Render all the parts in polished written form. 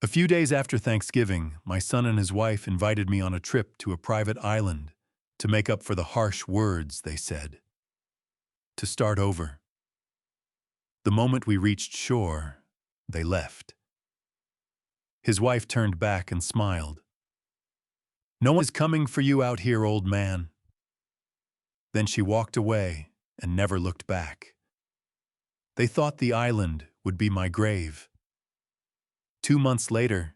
A few days after Thanksgiving, my son and his wife invited me on a trip to a private island to make up for the harsh words they said. To start over. The moment we reached shore, they left. His wife turned back and smiled. "No one's coming for you out here, old man." Then she walked away and never looked back. They thought the island would be my grave. 2 months later,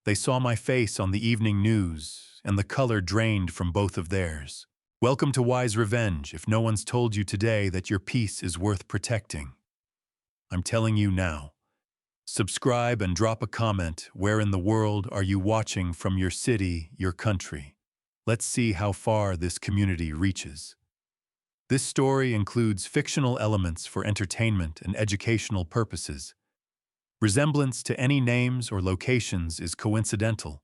they saw my face on the evening news, and the color drained from both of theirs. Welcome to wise revenge if no one's told you today that your peace is worth protecting. I'm telling you now. Subscribe and drop a comment. Where in the world are you watching from? Your city, your country? Let's see how far this community reaches. This story includes fictional elements for entertainment and educational purposes. Resemblance to any names or locations is coincidental,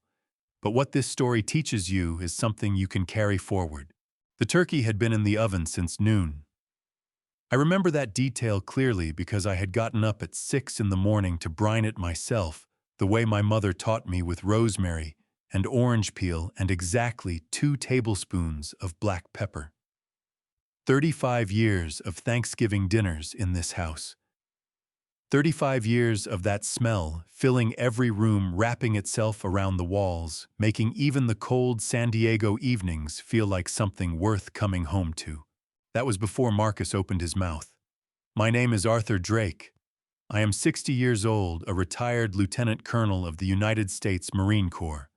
but what this story teaches you is something you can carry forward. The turkey had been in the oven since noon. I remember that detail clearly because I had gotten up at 6 in the morning to brine it myself, the way my mother taught me, with rosemary and orange peel and exactly 2 tablespoons of black pepper. 35 years of Thanksgiving dinners in this house. 35 years of that smell filling every room, wrapping itself around the walls, making even the cold San Diego evenings feel like something worth coming home to. That was before Marcus opened his mouth. My name is Arthur Drake. I am 60 years old, a retired lieutenant colonel of the United States Marine Corps.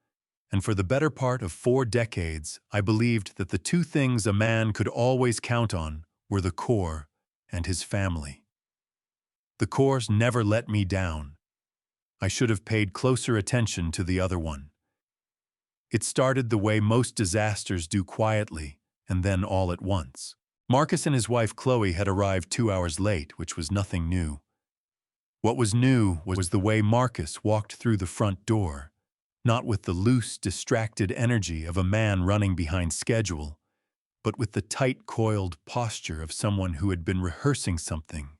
And for the better part of 4 decades, I believed that the 2 things a man could always count on were the Corps and his family. The Corps never let me down. I should have paid closer attention to the other one. It started the way most disasters do, quietly, and then all at once. Marcus and his wife Chloe had arrived 2 hours late, which was nothing new. What was new was the way Marcus walked through the front door, not with the loose, distracted energy of a man running behind schedule, but with the tight-coiled posture of someone who had been rehearsing something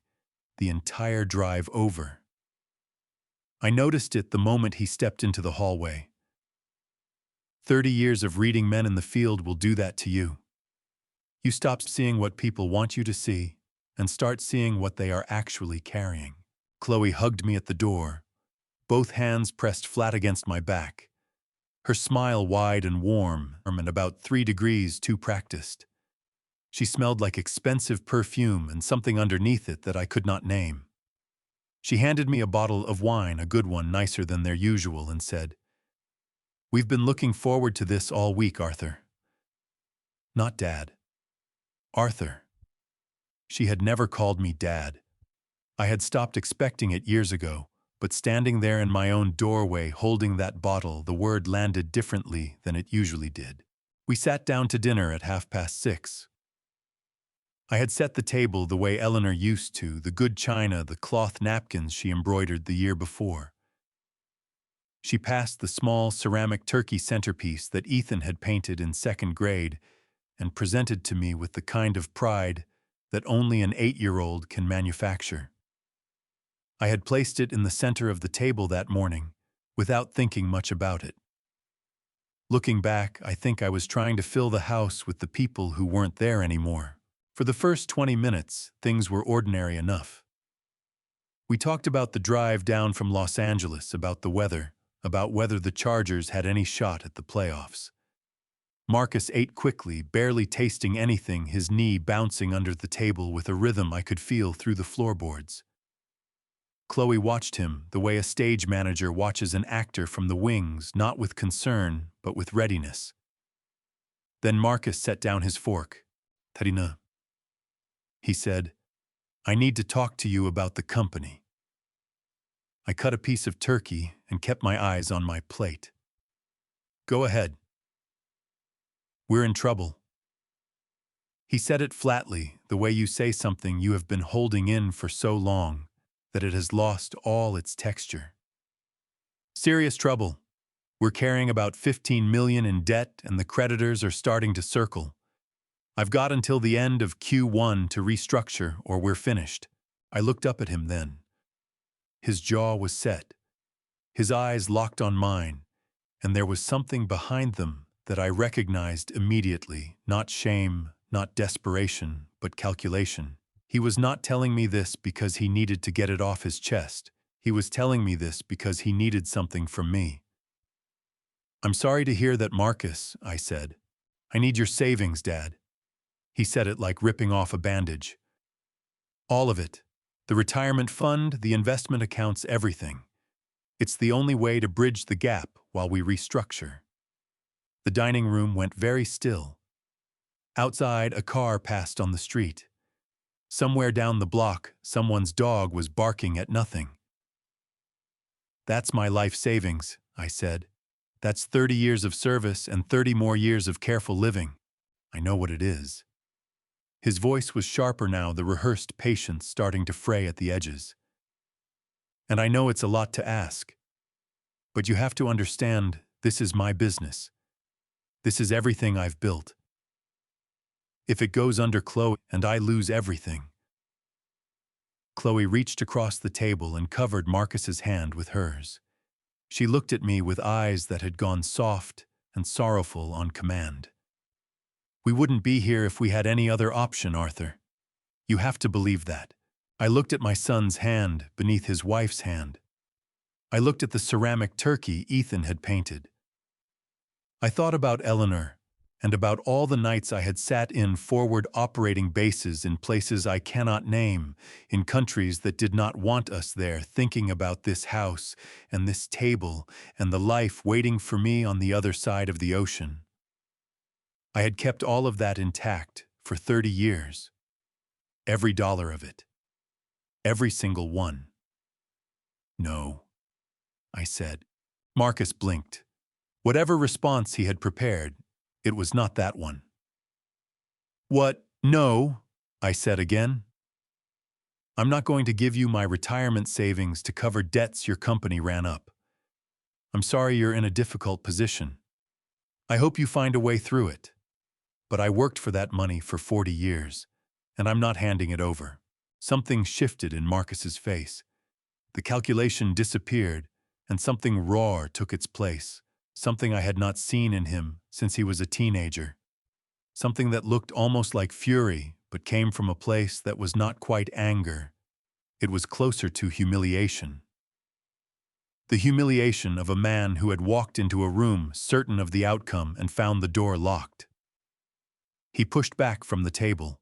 the entire drive over. I noticed it the moment he stepped into the hallway. 30 years of reading men in the field will do that to you. You stop seeing what people want you to see and start seeing what they are actually carrying. Chloe hugged me at the door, both hands pressed flat against my back, her smile wide and warm and about 3 degrees too practiced. She smelled like expensive perfume and something underneath it that I could not name. She handed me a bottle of wine, a good one, nicer than their usual, and said, "We've been looking forward to this all week, Arthur." Not Dad. Arthur. She had never called me Dad. I had stopped expecting it years ago, but standing there in my own doorway holding that bottle, the word landed differently than it usually did. We sat down to dinner at 6:30. I had set the table the way Eleanor used to, the good china, the cloth napkins she embroidered the year before. She passed the small ceramic turkey centerpiece that Ethan had painted in 2nd grade and presented to me with the kind of pride that only an 8-year-old can manufacture. I had placed it in the center of the table that morning, without thinking much about it. Looking back, I think I was trying to fill the house with the people who weren't there anymore. For the first 20 minutes, things were ordinary enough. We talked about the drive down from Los Angeles, about the weather, about whether the Chargers had any shot at the playoffs. Marcus ate quickly, barely tasting anything, his knee bouncing under the table with a rhythm I could feel through the floorboards. Chloe watched him the way a stage manager watches an actor from the wings, not with concern, but with readiness. Then Marcus set down his fork. "Tarina," he said, "I need to talk to you about the company." I cut a piece of turkey and kept my eyes on my plate. "Go ahead." "We're in trouble." He said it flatly, the way you say something you have been holding in for so long that it has lost all its texture. "Serious trouble. We're carrying about $15 million in debt and the creditors are starting to circle. I've got until the end of Q1 to restructure or we're finished." I looked up at him then. His jaw was set. His eyes locked on mine, and there was something behind them that I recognized immediately, not shame, not desperation, but calculation. He was not telling me this because he needed to get it off his chest. He was telling me this because he needed something from me. "I'm sorry to hear that, Marcus," I said. "I need your savings, Dad." He said it like ripping off a bandage. "All of it. The retirement fund, the investment accounts, everything. It's the only way to bridge the gap while we restructure." The dining room went very still. Outside, a car passed on the street. Somewhere down the block, someone's dog was barking at nothing. "That's my life savings," I said. "That's 30 years of service and 30 more years of careful living. I know what it is." His voice was sharper now, the rehearsed patience starting to fray at the edges. "And I know it's a lot to ask. But you have to understand, this is my business. This is everything I've built. If it goes under Chloe and I lose everything." Chloe reached across the table and covered Marcus's hand with hers. She looked at me with eyes that had gone soft and sorrowful on command. "We wouldn't be here if we had any other option, Arthur. You have to believe that." I looked at my son's hand beneath his wife's hand. I looked at the ceramic turkey Ethan had painted. I thought about Eleanor and about all the nights I had sat in forward operating bases in places I cannot name, in countries that did not want us there, thinking about this house and this table and the life waiting for me on the other side of the ocean. I had kept all of that intact for 30 years. Every dollar of it. Every single one. "No," I said. Marcus blinked. Whatever response he had prepared, it was not that one. "What? No," I said again. "I'm not going to give you my retirement savings to cover debts your company ran up. I'm sorry you're in a difficult position. I hope you find a way through it. But I worked for that money for 40 years, and I'm not handing it over." Something shifted in Marcus's face. The calculation disappeared, and something raw took its place, something I had not seen in him since he was a teenager. Something that looked almost like fury, but came from a place that was not quite anger. It was closer to humiliation. The humiliation of a man who had walked into a room certain of the outcome and found the door locked. He pushed back from the table.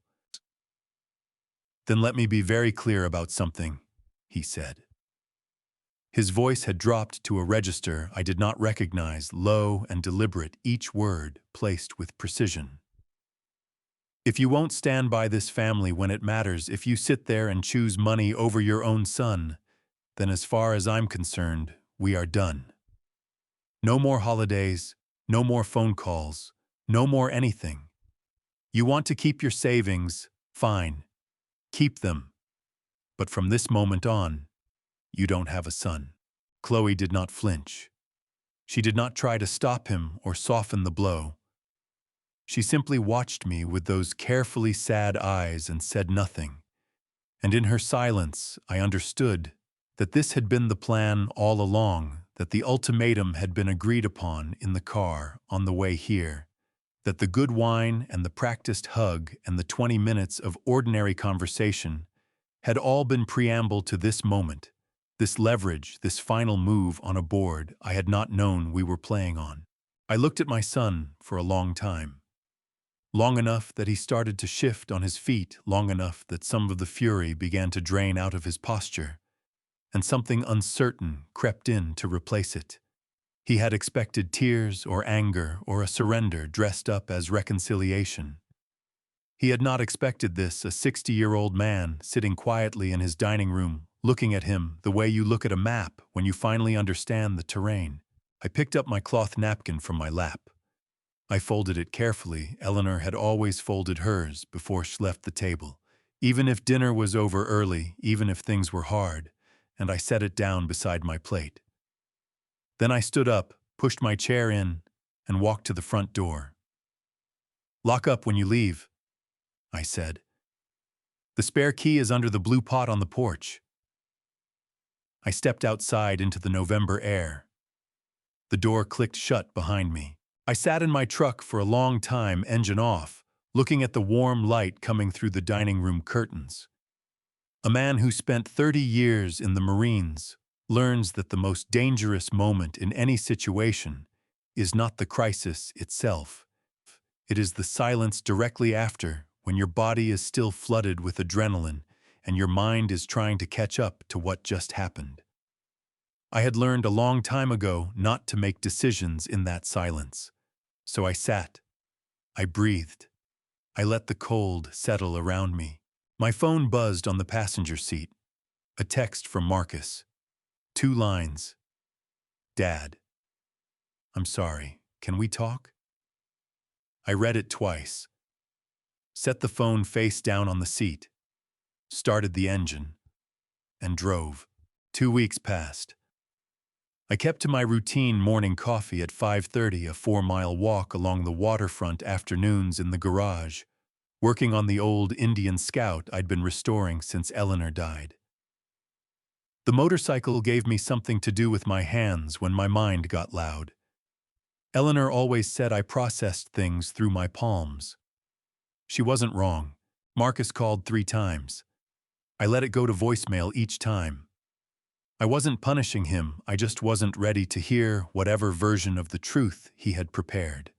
"Then let me be very clear about something," he said. His voice had dropped to a register I did not recognize, low and deliberate, each word placed with precision. "If you won't stand by this family when it matters, if you sit there and choose money over your own son, then as far as I'm concerned, we are done. No more holidays, no more phone calls, no more anything. You want to keep your savings, fine. Keep them. But from this moment on, you don't have a son." Chloe did not flinch. She did not try to stop him or soften the blow. She simply watched me with those carefully sad eyes and said nothing. And in her silence, I understood that this had been the plan all along, that the ultimatum had been agreed upon in the car on the way here, that the good wine and the practiced hug and the 20 minutes of ordinary conversation had all been preamble to this moment, this leverage, this final move on a board I had not known we were playing on. I looked at my son for a long time. Long enough that he started to shift on his feet, long enough that some of the fury began to drain out of his posture, and something uncertain crept in to replace it. He had expected tears or anger or a surrender dressed up as reconciliation. He had not expected this, a 60-year-old man sitting quietly in his dining room, looking at him the way you look at a map when you finally understand the terrain. I picked up my cloth napkin from my lap. I folded it carefully. Eleanor had always folded hers before she left the table, even if dinner was over early, even if things were hard, and I set it down beside my plate. Then I stood up, pushed my chair in, and walked to the front door. "Lock up when you leave," I said. "The spare key is under the blue pot on the porch." I stepped outside into the November air. The door clicked shut behind me. I sat in my truck for a long time, engine off, looking at the warm light coming through the dining room curtains. A man who spent 30 years in the Marines learns that the most dangerous moment in any situation is not the crisis itself. It is the silence directly after, when your body is still flooded with adrenaline and your mind is trying to catch up to what just happened. I had learned a long time ago not to make decisions in that silence. So I sat. I breathed. I let the cold settle around me. My phone buzzed on the passenger seat. A text from Marcus. 2 lines. Dad. I'm sorry. Can we talk? I read it twice. Set the phone face down on the seat. Started the engine. And drove. 2 weeks passed. I kept to my routine morning coffee at 5:30, a 4-mile walk along the waterfront afternoons in the garage, working on the old Indian Scout I'd been restoring since Eleanor died. The motorcycle gave me something to do with my hands when my mind got loud. Eleanor always said I processed things through my palms. She wasn't wrong. Marcus called 3 times. I let it go to voicemail each time. I wasn't punishing him, I just wasn't ready to hear whatever version of the truth he had prepared.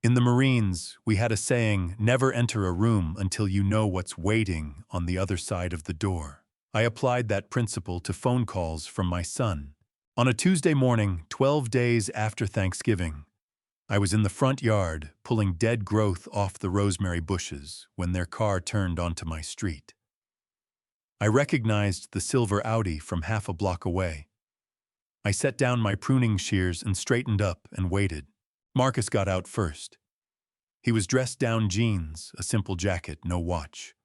In the Marines, we had a saying, never enter a room until you know what's waiting on the other side of the door. I applied that principle to phone calls from my son. On a Tuesday morning, 12 days after Thanksgiving, I was in the front yard pulling dead growth off the rosemary bushes when their car turned onto my street. I recognized the silver Audi from half a block away. I set down my pruning shears and straightened up and waited. Marcus got out first. He was dressed down jeans, a simple jacket, no watch.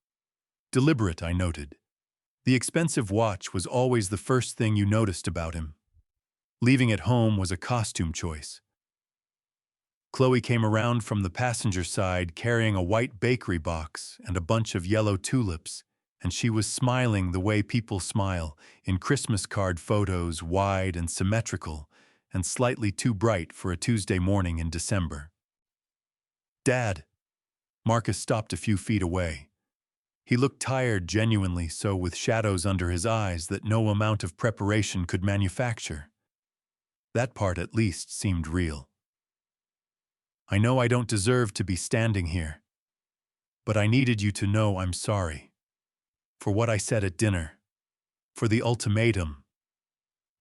Deliberate, I noted. The expensive watch was always the first thing you noticed about him. Leaving it home was a costume choice. Chloe came around from the passenger side carrying a white bakery box and a bunch of yellow tulips, and she was smiling the way people smile in Christmas card photos, wide and symmetrical, and slightly too bright for a Tuesday morning in December. Dad. Marcus stopped a few feet away. He looked tired, genuinely so, with shadows under his eyes that no amount of preparation could manufacture. That part, at least, seemed real. I know I don't deserve to be standing here, but I needed you to know I'm sorry. For what I said at dinner. For the ultimatum.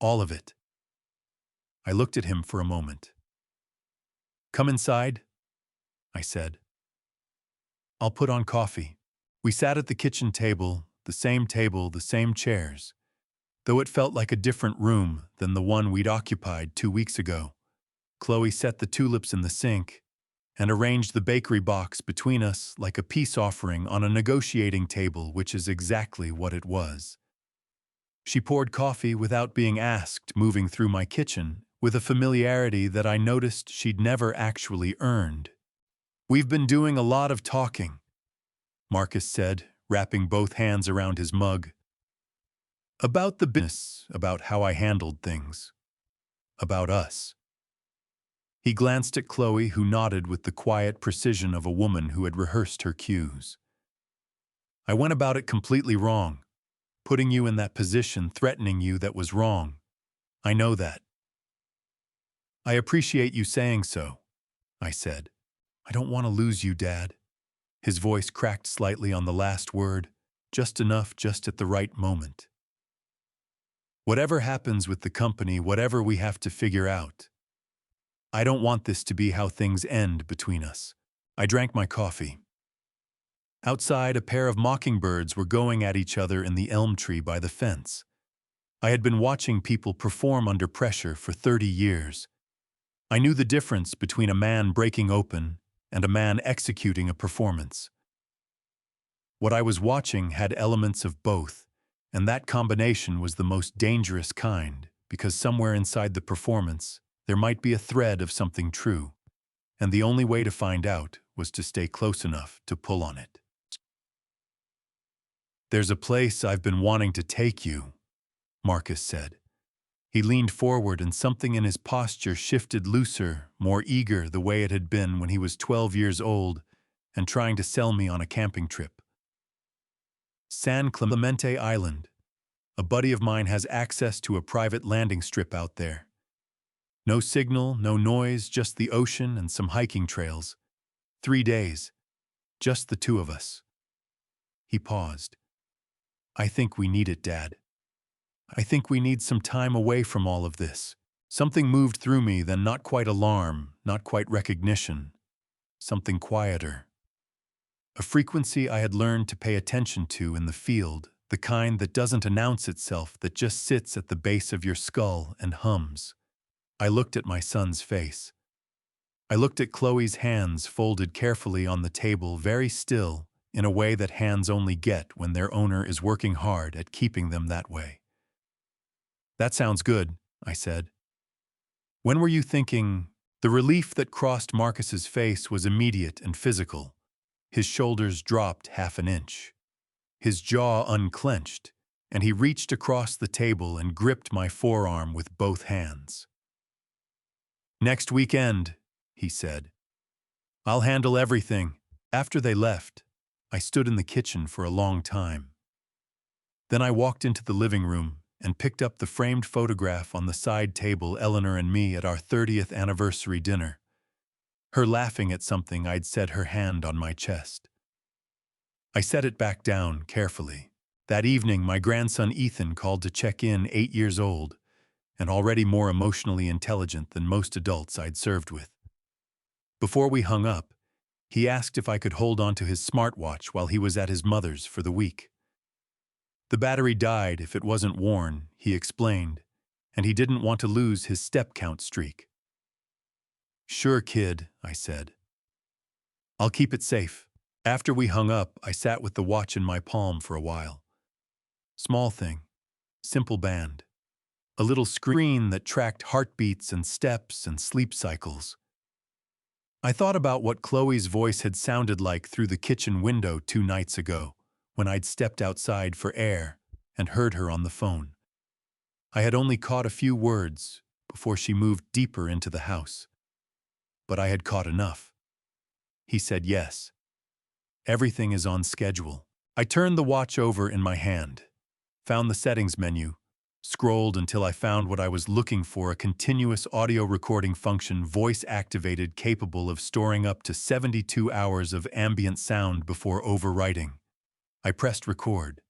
All of it. I looked at him for a moment. Come inside, I said. I'll put on coffee. We sat at the kitchen table, the same chairs, though it felt like a different room than the one we'd occupied 2 weeks ago. Chloe set the tulips in the sink and arranged the bakery box between us like a peace offering on a negotiating table, which is exactly what it was. She poured coffee without being asked, moving through my kitchen with a familiarity that I noticed she'd never actually earned. We've been doing a lot of talking, Marcus said, wrapping both hands around his mug. About the business, about how I handled things. About us. He glanced at Chloe, who nodded with the quiet precision of a woman who had rehearsed her cues. I went about it completely wrong. Putting you in that position, threatening you, that was wrong. I know that. I appreciate you saying so, I said. I don't want to lose you, Dad. His voice cracked slightly on the last word, just enough, just at the right moment. Whatever happens with the company, whatever we have to figure out, I don't want this to be how things end between us. I drank my coffee. Outside, a pair of mockingbirds were going at each other in the elm tree by the fence. I had been watching people perform under pressure for 30 years. I knew the difference between a man breaking open and a man executing a performance. What I was watching had elements of both, and that combination was the most dangerous kind, because somewhere inside the performance, there might be a thread of something true, and the only way to find out was to stay close enough to pull on it. There's a place I've been wanting to take you, Marcus said. He leaned forward and something in his posture shifted looser, more eager the way it had been when he was 12 years old and trying to sell me on a camping trip. San Clemente Island. A buddy of mine has access to a private landing strip out there. No signal, no noise, just the ocean and some hiking trails. 3 days. Just the two of us. He paused. I think we need it, Dad. I think we need some time away from all of this. Something moved through me, then not quite alarm, not quite recognition. Something quieter. A frequency I had learned to pay attention to in the field, the kind that doesn't announce itself, that just sits at the base of your skull and hums. I looked at my son's face. I looked at Chloe's hands folded carefully on the table, very still, in a way that hands only get when their owner is working hard at keeping them that way. That sounds good, I said. When were you thinking? The relief that crossed Marcus's face was immediate and physical. His shoulders dropped half an inch. His jaw unclenched, and he reached across the table and gripped my forearm with both hands. Next weekend, he said. I'll handle everything. After they left, I stood in the kitchen for a long time. Then I walked into the living room and picked up the framed photograph on the side table, Eleanor and me at our 30th anniversary dinner. Her laughing at something, I'd set her hand on my chest. I set it back down carefully. That evening, my grandson Ethan called to check in, 8 years old, and already more emotionally intelligent than most adults I'd served with. Before we hung up, he asked if I could hold on to his smartwatch while he was at his mother's for the week. The battery died if it wasn't worn, he explained, and he didn't want to lose his step count streak. Sure, kid, I said. I'll keep it safe. After we hung up, I sat with the watch in my palm for a while. Small thing, simple band. A little screen that tracked heartbeats and steps and sleep cycles. I thought about what Chloe's voice had sounded like through the kitchen window 2 nights ago, when I'd stepped outside for air and heard her on the phone. I had only caught a few words before she moved deeper into the house. But I had caught enough. He said yes. Everything is on schedule. I turned the watch over in my hand, found the settings menu, scrolled until I found what I was looking for, a continuous audio recording function, voice-activated, capable of storing up to 72 hours of ambient sound before overwriting. I pressed record.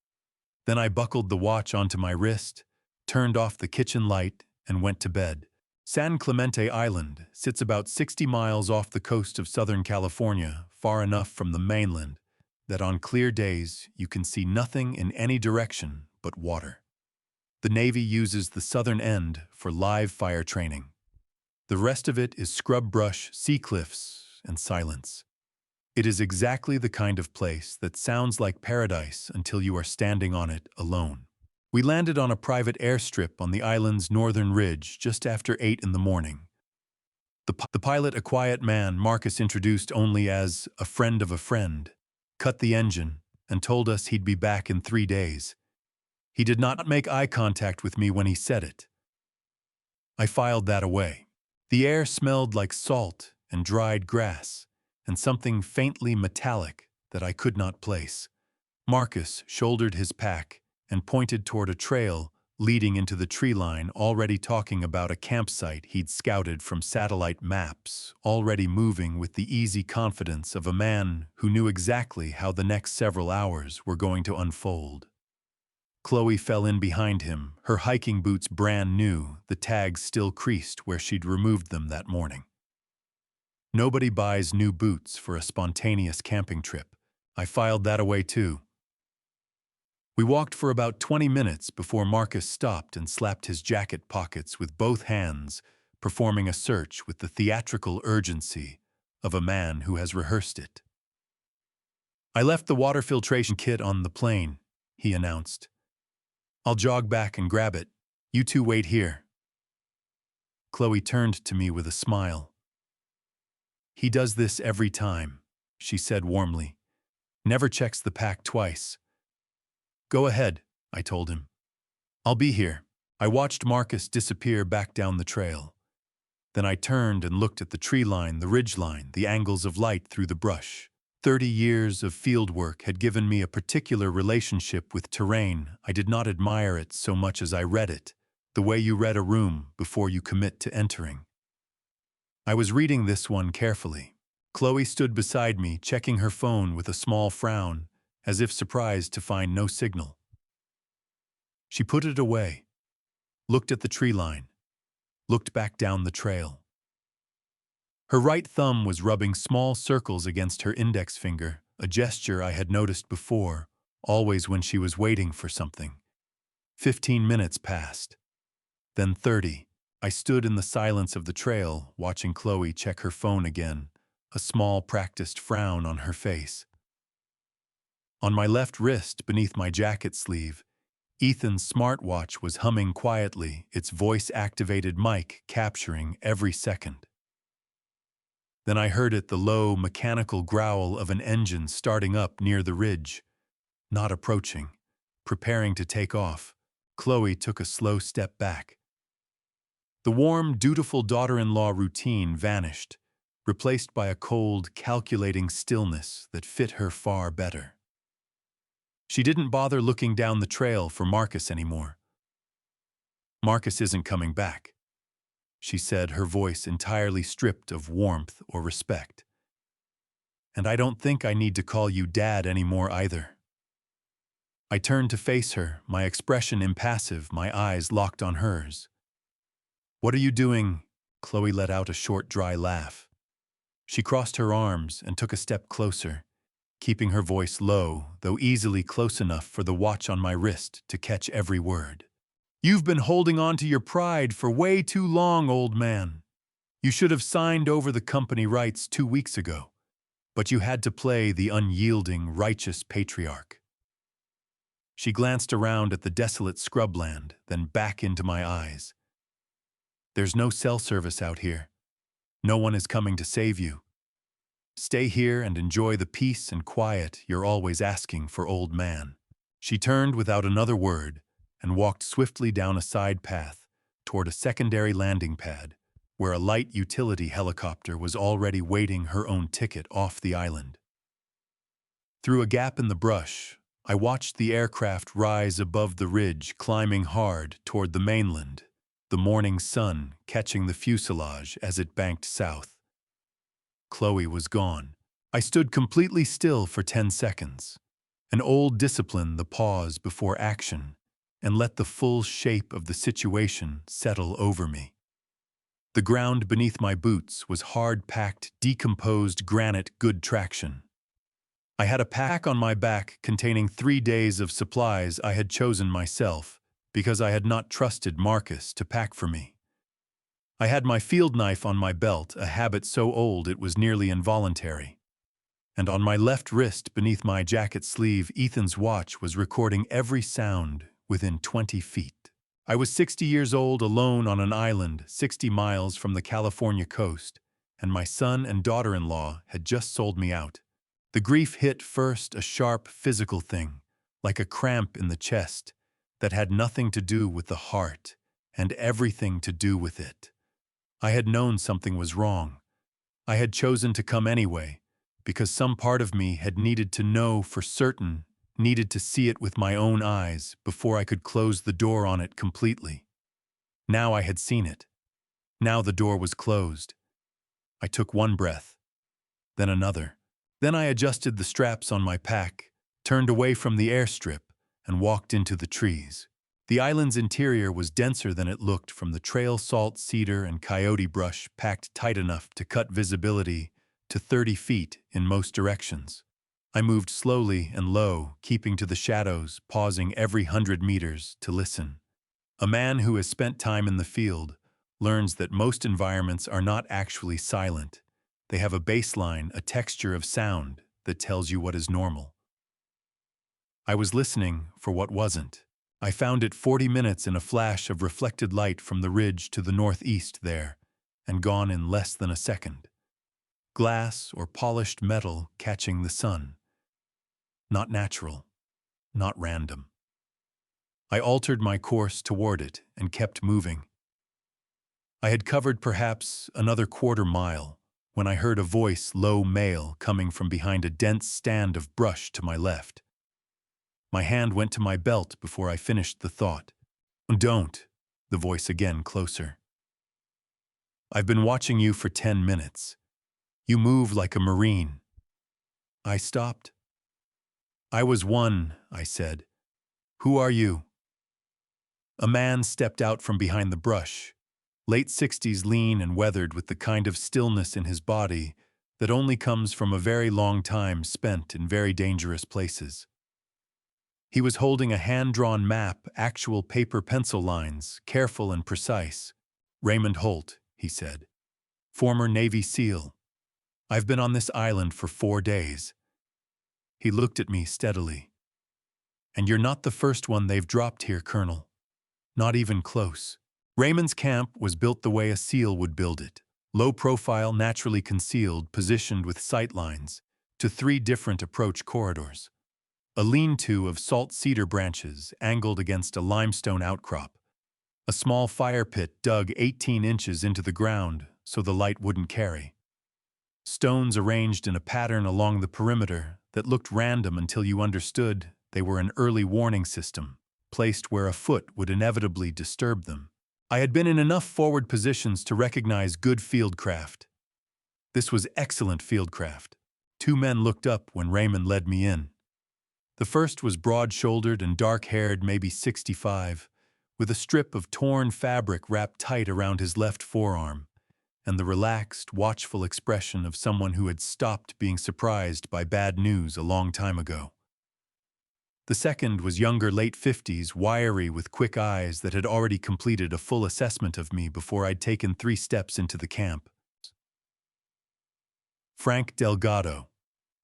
Then I buckled the watch onto my wrist, turned off the kitchen light, and went to bed. San Clemente Island sits about 60 miles off the coast of Southern California, far enough from the mainland that on clear days you can see nothing in any direction but water. The Navy uses the southern end for live fire training. The rest of it is scrub brush, sea cliffs, and silence. It is exactly the kind of place that sounds like paradise until you are standing on it alone. We landed on a private airstrip on the island's northern ridge just after 8 in the morning. The pilot, a quiet man Marcus introduced only as a friend of a friend, cut the engine and told us he'd be back in 3 days. He did not make eye contact with me when he said it. I filed that away. The air smelled like salt and dried grass, and something faintly metallic that I could not place. Marcus shouldered his pack and pointed toward a trail leading into the tree line, already talking about a campsite he'd scouted from satellite maps, already moving with the easy confidence of a man who knew exactly how the next several hours were going to unfold. Chloe fell in behind him, her hiking boots brand new, the tags still creased where she'd removed them that morning. Nobody buys new boots for a spontaneous camping trip. I filed that away too. We walked for about 20 minutes before Marcus stopped and slapped his jacket pockets with both hands, performing a search with the theatrical urgency of a man who has rehearsed it. I left the water filtration kit on the plane, he announced. I'll jog back and grab it. You two wait here. Chloe turned to me with a smile. He does this every time, she said warmly. Never checks the pack twice. Go ahead, I told him. I'll be here. I watched Marcus disappear back down the trail. Then I turned and looked at the tree line, the ridge line, the angles of light through the brush. 30 years of field work had given me a particular relationship with terrain. I did not admire it so much as I read it, the way you read a room before you commit to entering. I was reading this one carefully. Chloe stood beside me, checking her phone with a small frown, as if surprised to find no signal. She put it away, looked at the tree line, looked back down the trail. Her right thumb was rubbing small circles against her index finger, a gesture I had noticed before, always when she was waiting for something. 15 minutes passed. Then 30. I stood in the silence of the trail, watching Chloe check her phone again, a small practiced frown on her face. On my left wrist, beneath my jacket sleeve, Ethan's smartwatch was humming quietly, its voice-activated mic capturing every second. Then I heard it, the low, mechanical growl of an engine starting up near the ridge. Not approaching, preparing to take off. Chloe took a slow step back. The warm, dutiful daughter-in-law routine vanished, replaced by a cold, calculating stillness that fit her far better. She didn't bother looking down the trail for Marcus anymore. "Marcus isn't coming back," she said, her voice entirely stripped of warmth or respect. "And I don't think I need to call you Dad anymore either." I turned to face her, my expression impassive, my eyes locked on hers. "What are you doing?" Chloe let out a short, dry laugh. She crossed her arms and took a step closer, keeping her voice low, though easily close enough for the watch on my wrist to catch every word. "You've been holding on to your pride for way too long, old man. You should have signed over the company rights 2 weeks ago, but you had to play the unyielding, righteous patriarch." She glanced around at the desolate scrubland, then back into my eyes. "There's no cell service out here. No one is coming to save you. Stay here and enjoy the peace and quiet you're always asking for, old man." She turned without another word and walked swiftly down a side path toward a secondary landing pad, where a light utility helicopter was already waiting her own ticket off the island. Through a gap in the brush, I watched the aircraft rise above the ridge, climbing hard toward the mainland, the morning sun catching the fuselage as it banked south. Chloe was gone. I stood completely still for 10 seconds, an old discipline, the pause before action, and let the full shape of the situation settle over me. The ground beneath my boots was hard-packed, decomposed granite, good traction. I had a pack on my back containing 3 days of supplies I had chosen myself because I had not trusted Marcus to pack for me. I had my field knife on my belt, a habit so old it was nearly involuntary. And on my left wrist, beneath my jacket sleeve, Ethan's watch was recording every sound within 20 feet. I was 60 years old, alone on an island 60 miles from the California coast, and my son and daughter-in-law had just sold me out. The grief hit first, a sharp physical thing, like a cramp in the chest, that had nothing to do with the heart and everything to do with it. I had known something was wrong. I had chosen to come anyway, because some part of me had needed to know for certain, needed to see it with my own eyes before I could close the door on it completely. Now I had seen it. Now the door was closed. I took one breath, then another. Then I adjusted the straps on my pack, turned away from the airstrip, and walked into the trees. The island's interior was denser than it looked from the trail, salt, cedar, and coyote brush packed tight enough to cut visibility to 30 feet in most directions. I moved slowly and low, keeping to the shadows, pausing every 100 meters to listen. A man who has spent time in the field learns that most environments are not actually silent. They have a baseline, a texture of sound that tells you what is normal. I was listening for what wasn't. I found it 40 minutes in a flash of reflected light from the ridge to the northeast there, and gone in less than a second. Glass or polished metal catching the sun. Not natural, not random. I altered my course toward it and kept moving. I had covered perhaps another quarter-mile when I heard a voice, low male, coming from behind a dense stand of brush to my left. My hand went to my belt before I finished the thought. "Don't," the voice again, closer. "I've been watching you for 10 minutes. You move like a Marine." I stopped. "I was one," I said. "Who are you?" A man stepped out from behind the brush, late 60s, lean and weathered, with the kind of stillness in his body that only comes from a very long time spent in very dangerous places. He was holding a hand-drawn map, actual paper pencil lines, careful and precise. "Raymond Holt," he said. "Former Navy SEAL. I've been on this island for 4 days." He looked at me steadily. "And you're not the first one they've dropped here, Colonel. Not even close." Raymond's camp was built the way a SEAL would build it. Low profile, naturally concealed, positioned with sight lines to 3 different approach corridors. A lean-to of salt cedar branches angled against a limestone outcrop. A small fire pit dug 18 inches into the ground so the light wouldn't carry. Stones arranged in a pattern along the perimeter that looked random until you understood they were an early warning system, placed where a foot would inevitably disturb them. I had been in enough forward positions to recognize good fieldcraft. This was excellent fieldcraft. 2 men looked up when Raymond led me in. The first was broad-shouldered and dark-haired, maybe 65, with a strip of torn fabric wrapped tight around his left forearm, and the relaxed, watchful expression of someone who had stopped being surprised by bad news a long time ago. The second was younger, late 50s, wiry, with quick eyes that had already completed a full assessment of me before I'd taken 3 steps into the camp. "Frank Delgado,"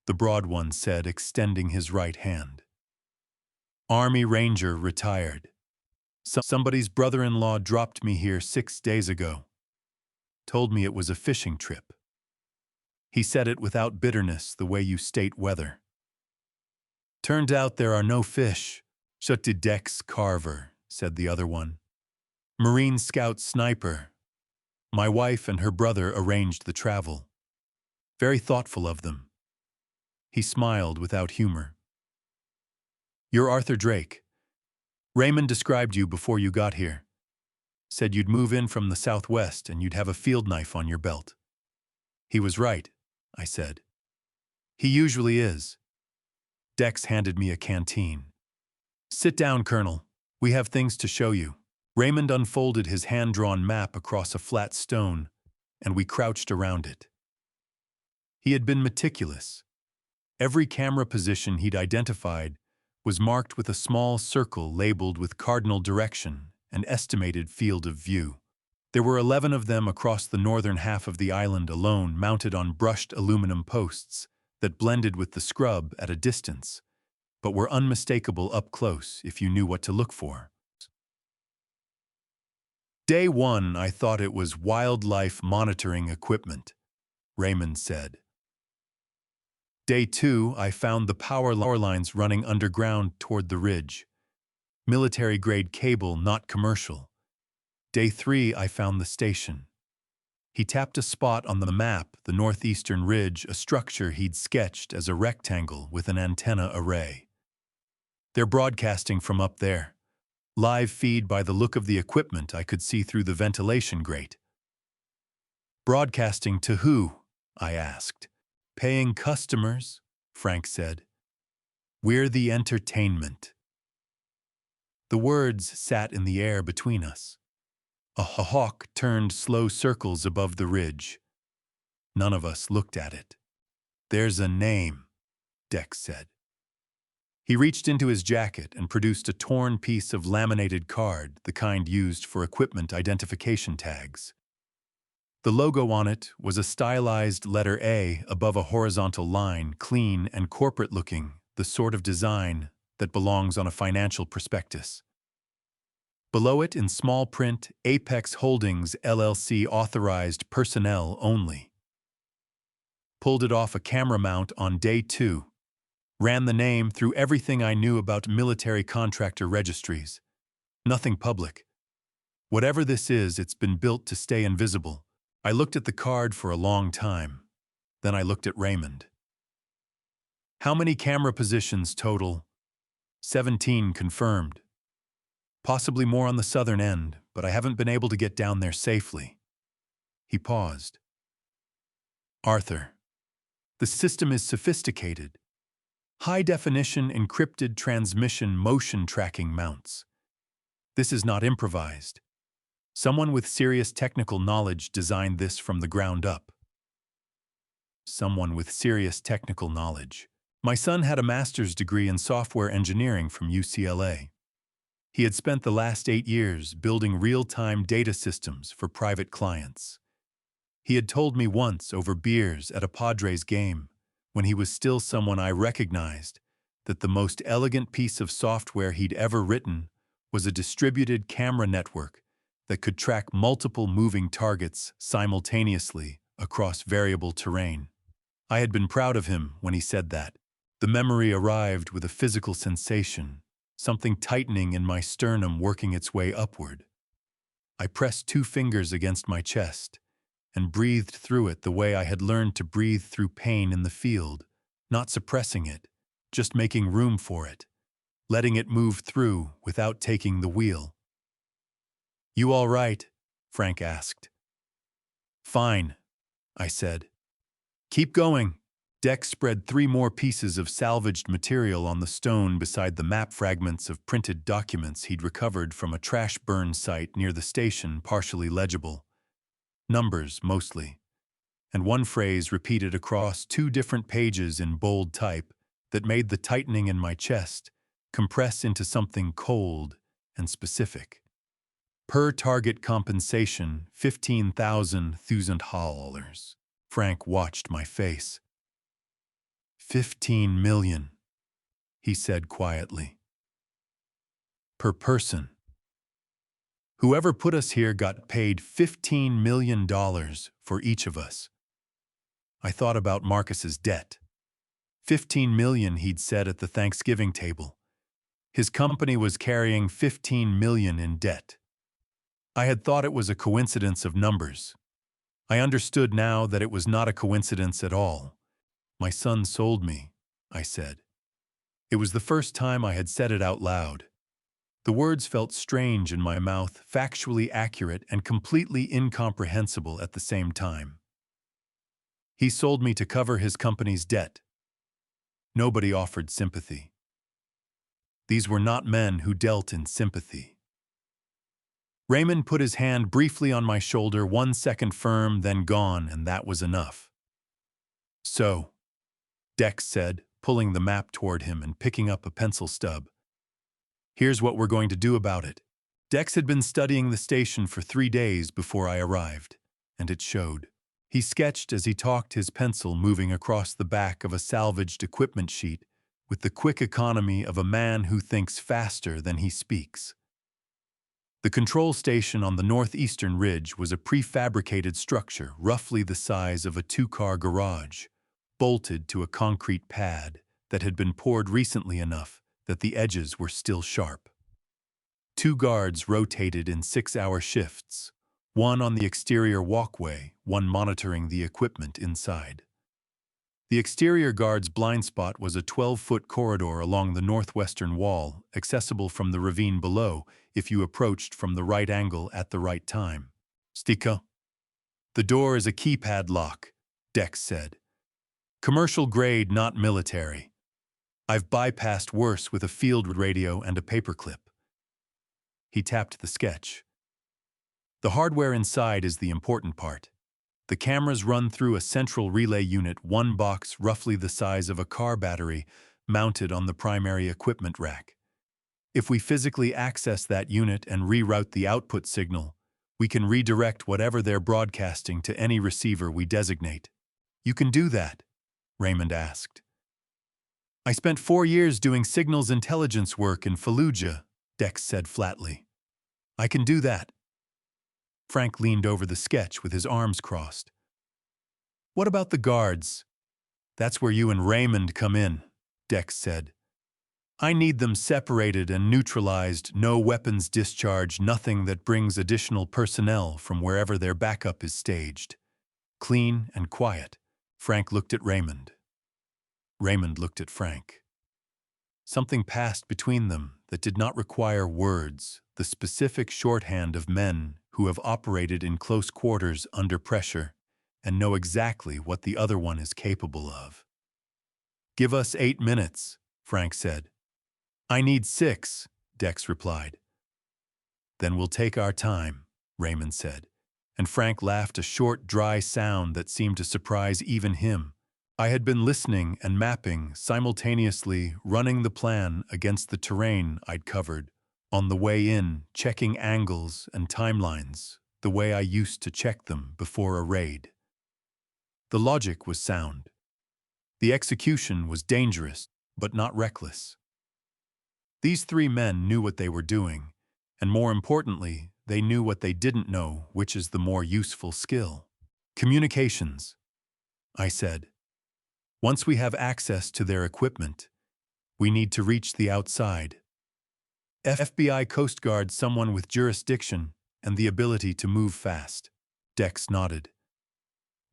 the broad one said, extending his right hand. "Army Ranger, retired. Somebody's brother-in-law dropped me here 6 days ago. Told me it was a fishing trip." He said it without bitterness, the way you state weather. "Turned out there are no fish." "Shut to Dex Carver," said the other one. "Marine Scout sniper. My wife and her brother arranged the travel. Very thoughtful of them." He smiled without humor. "You're Arthur Drake. Raymond described you before you got here. Said you'd move in from the southwest and you'd have a field knife on your belt." "He was right," I said. "He usually is." Dex handed me a canteen. "Sit down, Colonel. We have things to show you." Raymond unfolded his hand-drawn map across a flat stone, and we crouched around it. He had been meticulous. Every camera position he'd identified was marked with a small circle labeled with cardinal direction and estimated field of view. There were 11 of them across the northern half of the island alone, mounted on brushed aluminum posts that blended with the scrub at a distance, but were unmistakable up close if you knew what to look for. "Day 1, I thought it was wildlife monitoring equipment," Raymond said. "Day 2, I found the power lines running underground toward the ridge. Military-grade cable, not commercial. Day 3, I found the station." He tapped a spot on the map, the northeastern ridge, a structure he'd sketched as a rectangle with an antenna array. "They're broadcasting from up there. Live feed. By the look of the equipment, I could see through the ventilation grate." "Broadcasting to who?" I asked. "Paying customers," Frank said. "We're the entertainment." The words sat in the air between us. A hawk turned slow circles above the ridge. None of us looked at it. "There's a name," Dex said. He reached into his jacket and produced a torn piece of laminated card, the kind used for equipment identification tags. The logo on it was a stylized letter A above a horizontal line, clean and corporate-looking, the sort of design that belongs on a financial prospectus. Below it, in small print, Apex Holdings LLC, authorized personnel only. Pulled it off a camera mount on day 2. Ran the name through everything I knew about military contractor registries. Nothing public. Whatever this is, it's been built to stay invisible. I looked at the card for a long time. Then I looked at Raymond. How many camera positions total? 17 confirmed. Possibly more on the southern end, but I haven't been able to get down there safely. He paused. Arthur, the system is sophisticated. High-definition encrypted transmission motion tracking mounts. This is not improvised. Someone with serious technical knowledge designed this from the ground up. Someone with serious technical knowledge. My son had a master's degree in software engineering from UCLA. He had spent the last 8 years building real-time data systems for private clients. He had told me once over beers at a Padres game, when he was still someone I recognized, that the most elegant piece of software he'd ever written was a distributed camera network that could track multiple moving targets simultaneously across variable terrain. I had been proud of him when he said that. The memory arrived with a physical sensation, something tightening in my sternum working its way upward. I pressed 2 fingers against my chest and breathed through it the way I had learned to breathe through pain in the field, not suppressing it, just making room for it, letting it move through without taking the wheel. "You all right?" Frank asked. "Fine," I said. "Keep going." Dex spread 3 more pieces of salvaged material on the stone beside the map fragments of printed documents he'd recovered from a trash burn site near the station, partially legible. Numbers, mostly. And one phrase repeated across 2 different pages in bold type that made the tightening in my chest compress into something cold and specific. Per target compensation, $15,000. Frank watched my face. 15 million, he said quietly. Per person. Whoever put us here got paid $15 million for each of us. I thought about Marcus's debt. 15 million, he'd said at the Thanksgiving table. His company was carrying 15 million in debt. I had thought it was a coincidence of numbers. I understood now that it was not a coincidence at all. My son sold me, I said. It was the first time I had said it out loud. The words felt strange in my mouth, factually accurate and completely incomprehensible at the same time. He sold me to cover his company's debt. Nobody offered sympathy. These were not men who dealt in sympathy. Raymond put his hand briefly on my shoulder, 1 second firm, then gone, and that was enough. "So," Dex said, pulling the map toward him and picking up a pencil stub. "Here's what we're going to do about it." Dex had been studying the station for 3 days before I arrived, and it showed. He sketched as he talked, his pencil moving across the back of a salvaged equipment sheet with the quick economy of a man who thinks faster than he speaks. The control station on the northeastern ridge was a prefabricated structure roughly the size of a 2-car garage, bolted to a concrete pad that had been poured recently enough that the edges were still sharp. 2 guards rotated in 6-hour shifts, one on the exterior walkway, one monitoring the equipment inside. The exterior guard's blind spot was a 12-foot corridor along the northwestern wall, accessible from the ravine below if you approached from the right angle at the right time. "Stika." "The door is a keypad lock," Dex said. "Commercial grade, not military. I've bypassed worse with a field radio and a paperclip." He tapped the sketch. "The hardware inside is the important part. The cameras run through a central relay unit, 1 box roughly the size of a car battery, mounted on the primary equipment rack. If we physically access that unit and reroute the output signal, we can redirect whatever they're broadcasting to any receiver we designate." "You can do that?" Raymond asked. "I spent 4 years doing signals intelligence work in Fallujah," Dex said flatly. "I can do that." Frank leaned over the sketch with his arms crossed. "What about the guards?" "That's where you and Raymond come in," Dex said. I need them separated and neutralized, no weapons discharge, nothing that brings additional personnel from wherever their backup is staged. Clean and quiet. Frank looked at Raymond. Raymond looked at Frank. Something passed between them that did not require words, the specific shorthand of men who have operated in close quarters under pressure and know exactly what the other one is capable of. "Give us 8 minutes," Frank said. "I need 6, Dex replied. "Then we'll take our time," Raymond said, and Frank laughed, a short, dry sound that seemed to surprise even him. I had been listening and mapping, simultaneously running the plan against the terrain I'd covered, on the way in, checking angles and timelines, the way I used to check them before a raid. The logic was sound. The execution was dangerous, but not reckless. These 3 men knew what they were doing, and more importantly, they knew what they didn't know, which is the more useful skill. "Communications," I said. "Once we have access to their equipment, we need to reach the outside. FBI Coast Guard, someone with jurisdiction and the ability to move fast." Dex nodded.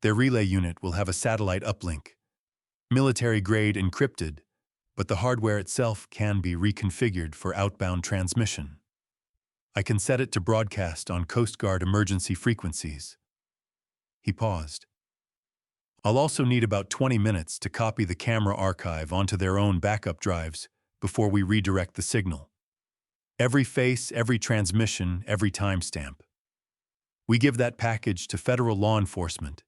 "Their relay unit will have a satellite uplink. Military-grade encrypted, but the hardware itself can be reconfigured for outbound transmission. I can set it to broadcast on Coast Guard emergency frequencies." He paused. "I'll also need about 20 minutes to copy the camera archive onto their own backup drives before we redirect the signal. Every face, every transmission, every timestamp. We give that package to federal law enforcement,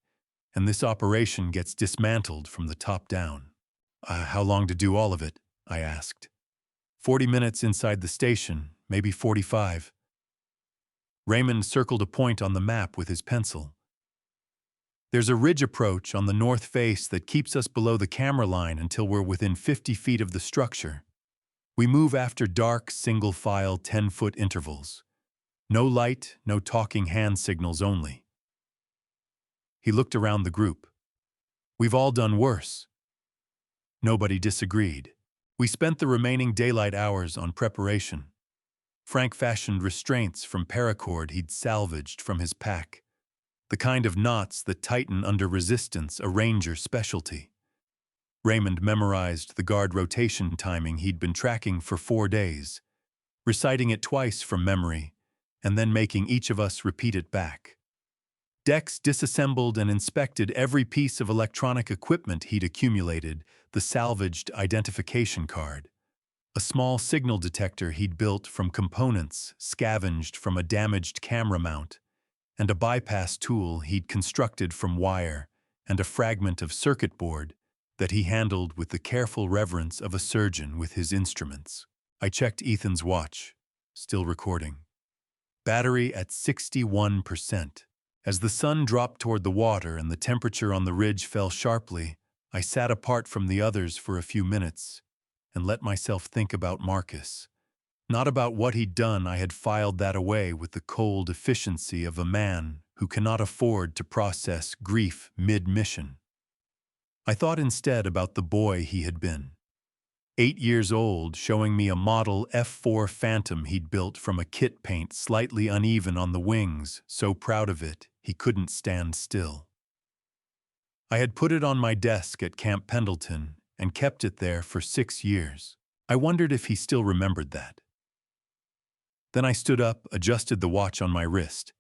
and this operation gets dismantled from the top down." How long to do all of it?" I asked. 40 minutes inside the station, maybe 45. Raymond circled a point on the map with his pencil. "There's a ridge approach on the north face that keeps us below the camera line until we're within 50 feet of the structure. We move after dark, single-file, 10-foot intervals. No light, no talking hand signals only." He looked around the group. "We've all done worse." Nobody disagreed. We spent the remaining daylight hours on preparation. Frank fashioned restraints from paracord he'd salvaged from his pack, the kind of knots that tighten under resistance, a ranger specialty. Raymond memorized the guard rotation timing he'd been tracking for 4 days, reciting it twice from memory, and then making each of us repeat it back. Dex disassembled and inspected every piece of electronic equipment he'd accumulated, the salvaged identification card, a small signal detector he'd built from components scavenged from a damaged camera mount, and a bypass tool he'd constructed from wire, and a fragment of circuit board that he handled with the careful reverence of a surgeon with his instruments. I checked Ethan's watch, still recording. Battery at 61%. As the sun dropped toward the water and the temperature on the ridge fell sharply, I sat apart from the others for a few minutes and let myself think about Marcus. Not about what he'd done. I had filed that away with the cold efficiency of a man who cannot afford to process grief mid-mission. I thought instead about the boy he had been. 8 years old, showing me a model F4 Phantom he'd built from a kit paint slightly uneven on the wings, so proud of it he couldn't stand still. I had put it on my desk at Camp Pendleton and kept it there for 6 years. I wondered if he still remembered that. Then I stood up, adjusted the watch on my wrist,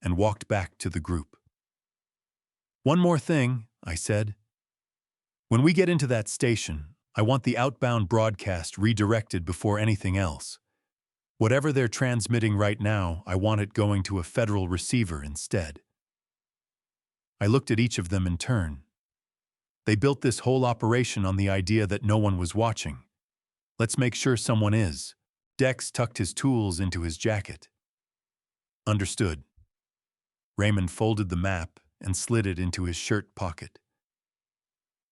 and walked back to the group. "One more thing," I said. "When we get into that station, I want the outbound broadcast redirected before anything else. Whatever they're transmitting right now, I want it going to a federal receiver instead." I looked at each of them in turn. They built this whole operation on the idea that no one was watching. Let's make sure someone is. Dex tucked his tools into his jacket. "Understood." Raymond folded the map and slid it into his shirt pocket.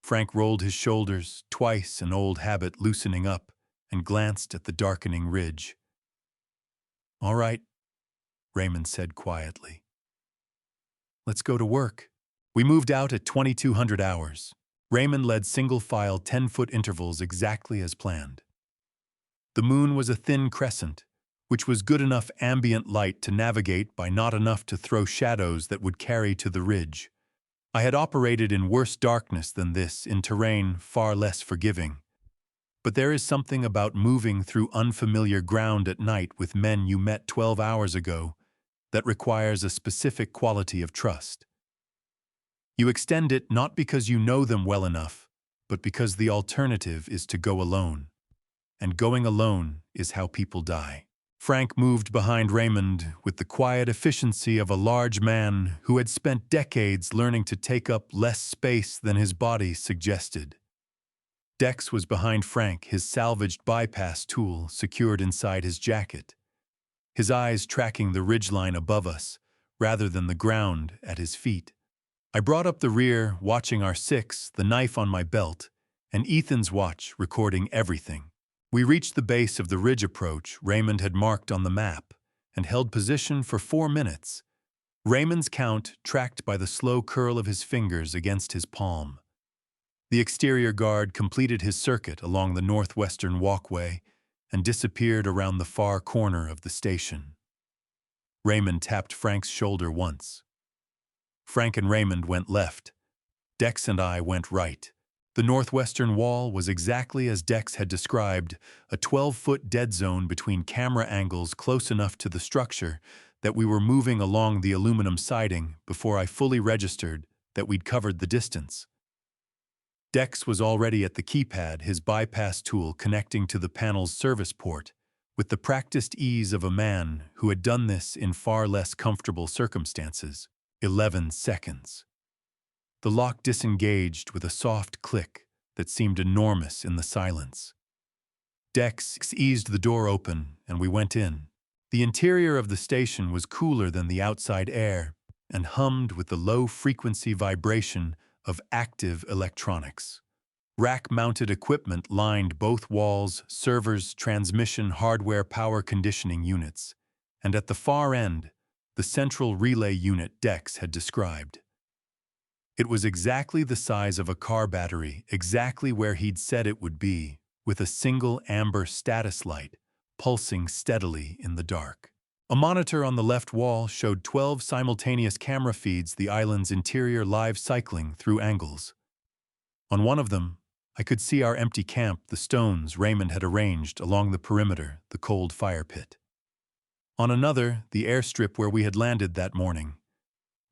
Frank rolled his shoulders, twice an old habit loosening up, and glanced at the darkening ridge. "All right," Raymond said quietly. "Let's go to work." We moved out at 2200 hours. Raymond led single-file 10-foot intervals exactly as planned. The moon was a thin crescent, which was good enough ambient light to navigate by, not enough to throw shadows that would carry to the ridge. I had operated in worse darkness than this, in terrain far less forgiving. But there is something about moving through unfamiliar ground at night with men you met 12 hours ago that requires a specific quality of trust. You extend it not because you know them well enough, but because the alternative is to go alone. And going alone is how people die. Frank moved behind Raymond with the quiet efficiency of a large man who had spent decades learning to take up less space than his body suggested. Dex was behind Frank, his salvaged bypass tool secured inside his jacket, his eyes tracking the ridgeline above us rather than the ground at his feet. I brought up the rear, watching our six, the knife on my belt, and Ethan's watch recording everything. We reached the base of the ridge approach Raymond had marked on the map and held position for 4 minutes, Raymond's count tracked by the slow curl of his fingers against his palm. The exterior guard completed his circuit along the northwestern walkway and disappeared around the far corner of the station. Raymond tapped Frank's shoulder once. Frank and Raymond went left. Dex and I went right. The northwestern wall was exactly as Dex had described, a 12-foot dead zone between camera angles close enough to the structure that we were moving along the aluminum siding before I fully registered that we'd covered the distance. Dex was already at the keypad, his bypass tool connecting to the panel's service port, with the practiced ease of a man who had done this in far less comfortable circumstances. 11 seconds. The lock disengaged with a soft click that seemed enormous in the silence. Dex eased the door open, and we went in. The interior of the station was cooler than the outside air and hummed with the low-frequency vibration of active electronics. Rack-mounted equipment lined both walls, servers, transmission, hardware, power conditioning units, and at the far end, the central relay unit Dex had described. It was exactly the size of a car battery, exactly where he'd said it would be, with a single amber status light pulsing steadily in the dark. A monitor on the left wall showed 12 simultaneous camera feeds, the island's interior live cycling through angles. On one of them, I could see our empty camp, the stones Raymond had arranged along the perimeter, the cold fire pit. On another, the airstrip where we had landed that morning.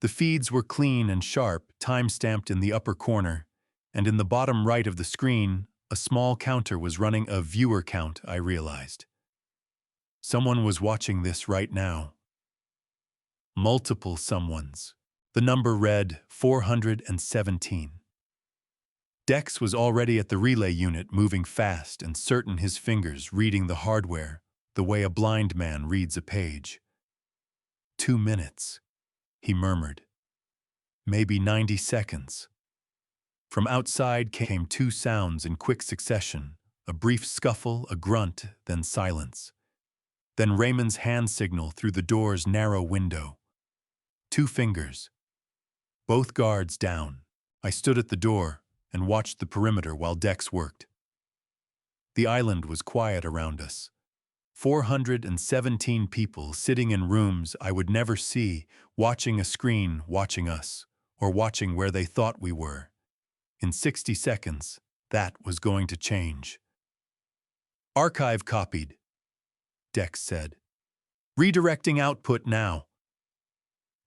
The feeds were clean and sharp, time-stamped in the upper corner, and in the bottom right of the screen, a small counter was running a viewer count, I realized. Someone was watching this right now. Multiple someones. The number read 417. Dex was already at the relay unit, moving fast and certain, his fingers reading the hardware the way a blind man reads a page. 2 minutes, he murmured. Maybe 90 seconds. From outside came 2 sounds in quick succession, a brief scuffle, a grunt, then silence. Then Raymond's hand signal through the door's narrow window. 2 fingers. Both guards down. I stood at the door and watched the perimeter while Dex worked. The island was quiet around us. 417 people sitting in rooms I would never see, watching a screen, watching us, or watching where they thought we were. In 60 seconds, that was going to change. Archive copied, Dex said. Redirecting output now.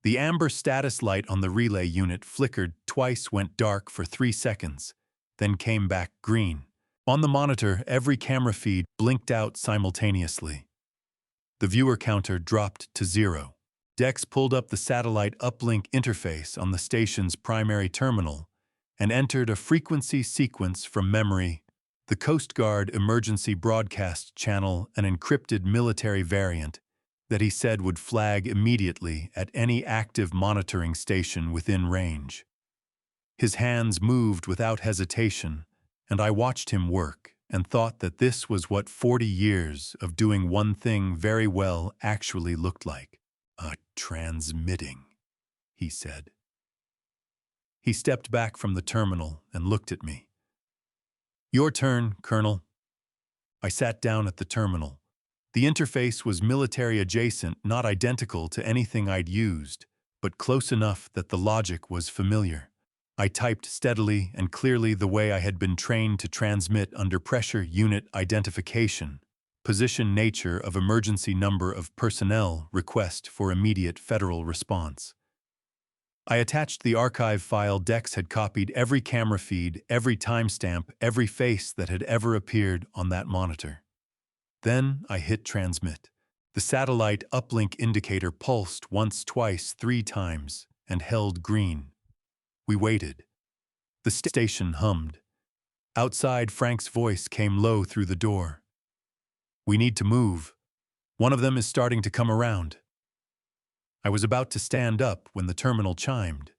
The amber status light on the relay unit flickered twice, went dark for 3 seconds, then came back green. On the monitor, every camera feed blinked out simultaneously. The viewer counter dropped to 0. Dex pulled up the satellite uplink interface on the station's primary terminal and entered a frequency sequence from memory, the Coast Guard emergency broadcast channel, an encrypted military variant that he said would flag immediately at any active monitoring station within range. His hands moved without hesitation, and I watched him work and thought that this was what 40 years of doing one thing very well actually looked like. Transmitting, he said. He stepped back from the terminal and looked at me. Your turn, Colonel. I sat down at the terminal. The interface was military adjacent, not identical to anything I'd used, but close enough that the logic was familiar. I typed steadily and clearly the way I had been trained to transmit under pressure: unit identification, position, nature of emergency, number of personnel, request for immediate federal response. I attached the archive file. Dex had copied every camera feed, every timestamp, every face that had ever appeared on that monitor. Then I hit transmit. The satellite uplink indicator pulsed once, twice, 3 times, and held green. We waited. The station hummed. Outside, Frank's voice came low through the door. "We need to move. One of them is starting to come around." I was about to stand up when the terminal chimed.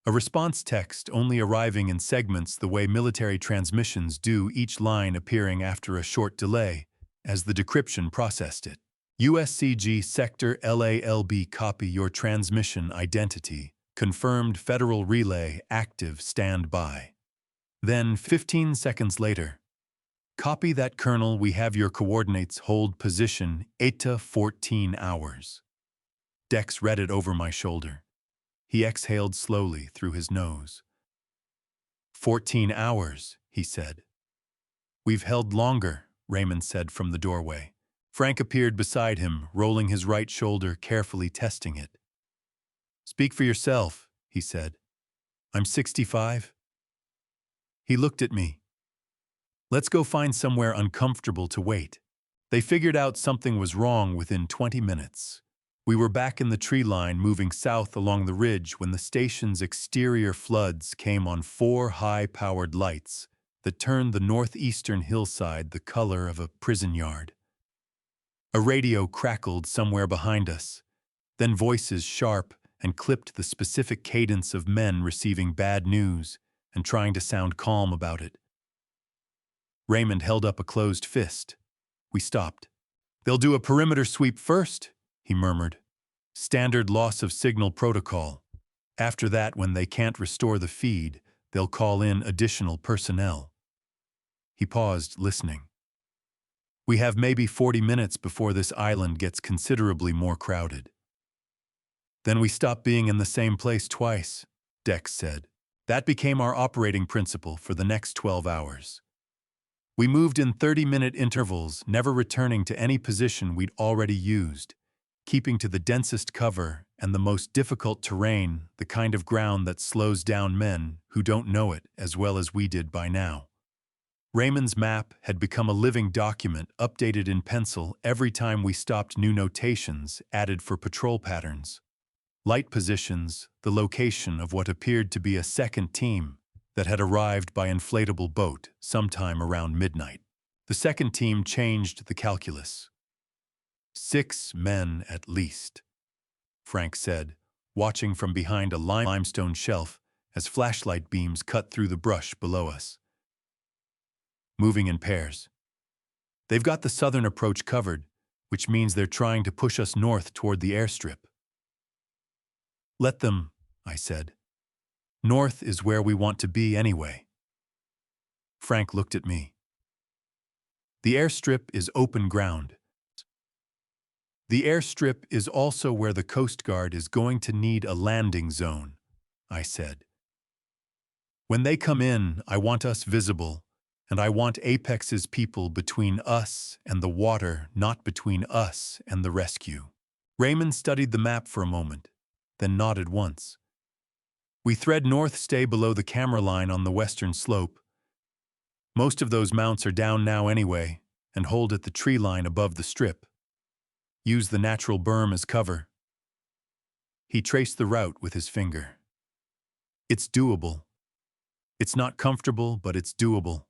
A response text, only arriving in segments the way military transmissions do, each line appearing after a short delay as the decryption processed it. "USCG Sector LALB, copy your transmission identity. Confirmed Federal Relay active, stand by." Then, 15 seconds later, "Copy that, Colonel, we have your coordinates, hold position, ETA 14 hours. Dex read it over my shoulder. He exhaled slowly through his nose. 14 hours, he said. "We've held longer," Raymond said from the doorway. Frank appeared beside him, rolling his right shoulder, carefully testing it. "Speak for yourself," he said. "I'm 65. He looked at me. "Let's go find somewhere uncomfortable to wait." They figured out something was wrong within 20 minutes. We were back in the tree line, moving south along the ridge when the station's exterior floods came on 4 high-powered lights that turned the northeastern hillside the color of a prison yard. A radio crackled somewhere behind us. Then voices, sharp and clipped, the specific cadence of men receiving bad news and trying to sound calm about it. Raymond held up a closed fist. We stopped. "They'll do a perimeter sweep first," he murmured. "Standard loss of signal protocol. After that, when they can't restore the feed, they'll call in additional personnel." He paused, listening. "We have maybe 40 minutes before this island gets considerably more crowded." "Then we stop being in the same place twice," Dex said. "That became our operating principle for the next 12 hours. We moved in 30-minute intervals, never returning to any position we'd already used, keeping to the densest cover and the most difficult terrain, the kind of ground that slows down men who don't know it as well as we did by now." Raymond's map had become a living document, updated in pencil every time we stopped, new notations added for patrol patterns. Light positions, the location of what appeared to be a second team that had arrived by inflatable boat sometime around midnight. The second team changed the calculus. 6 men at least, Frank said, watching from behind a limestone shelf as flashlight beams cut through the brush below us. "Moving in pairs. They've got the southern approach covered, which means they're trying to push us north toward the airstrip." "Let them," I said. "North is where we want to be anyway." Frank looked at me. "The airstrip is open ground. The airstrip is also where the Coast Guard is going to need a landing zone," I said. "When they come in, I want us visible, and I want Apex's people between us and the water, not between us and the rescue." Raymond studied the map for a moment, then nodded once. "We thread north, stay below the camera line on the western slope. Most of those mounts are down now anyway, and hold at the tree line above the strip. Use the natural berm as cover." He traced the route with his finger. "It's doable. It's not comfortable, but it's doable."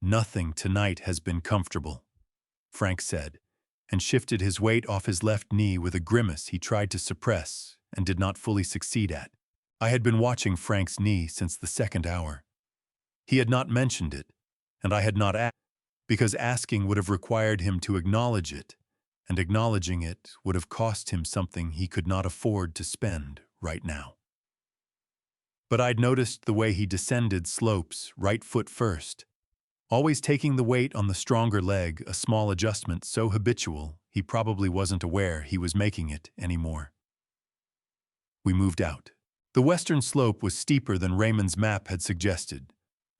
"Nothing tonight has been comfortable," Frank said, and shifted his weight off his left knee with a grimace he tried to suppress and did not fully succeed at. I had been watching Frank's knee since the second hour. He had not mentioned it, and I had not asked, because asking would have required him to acknowledge it, and acknowledging it would have cost him something he could not afford to spend right now. But I'd noticed the way he descended slopes, right foot first, always taking the weight on the stronger leg, a small adjustment so habitual he probably wasn't aware he was making it anymore. We moved out. The western slope was steeper than Raymond's map had suggested.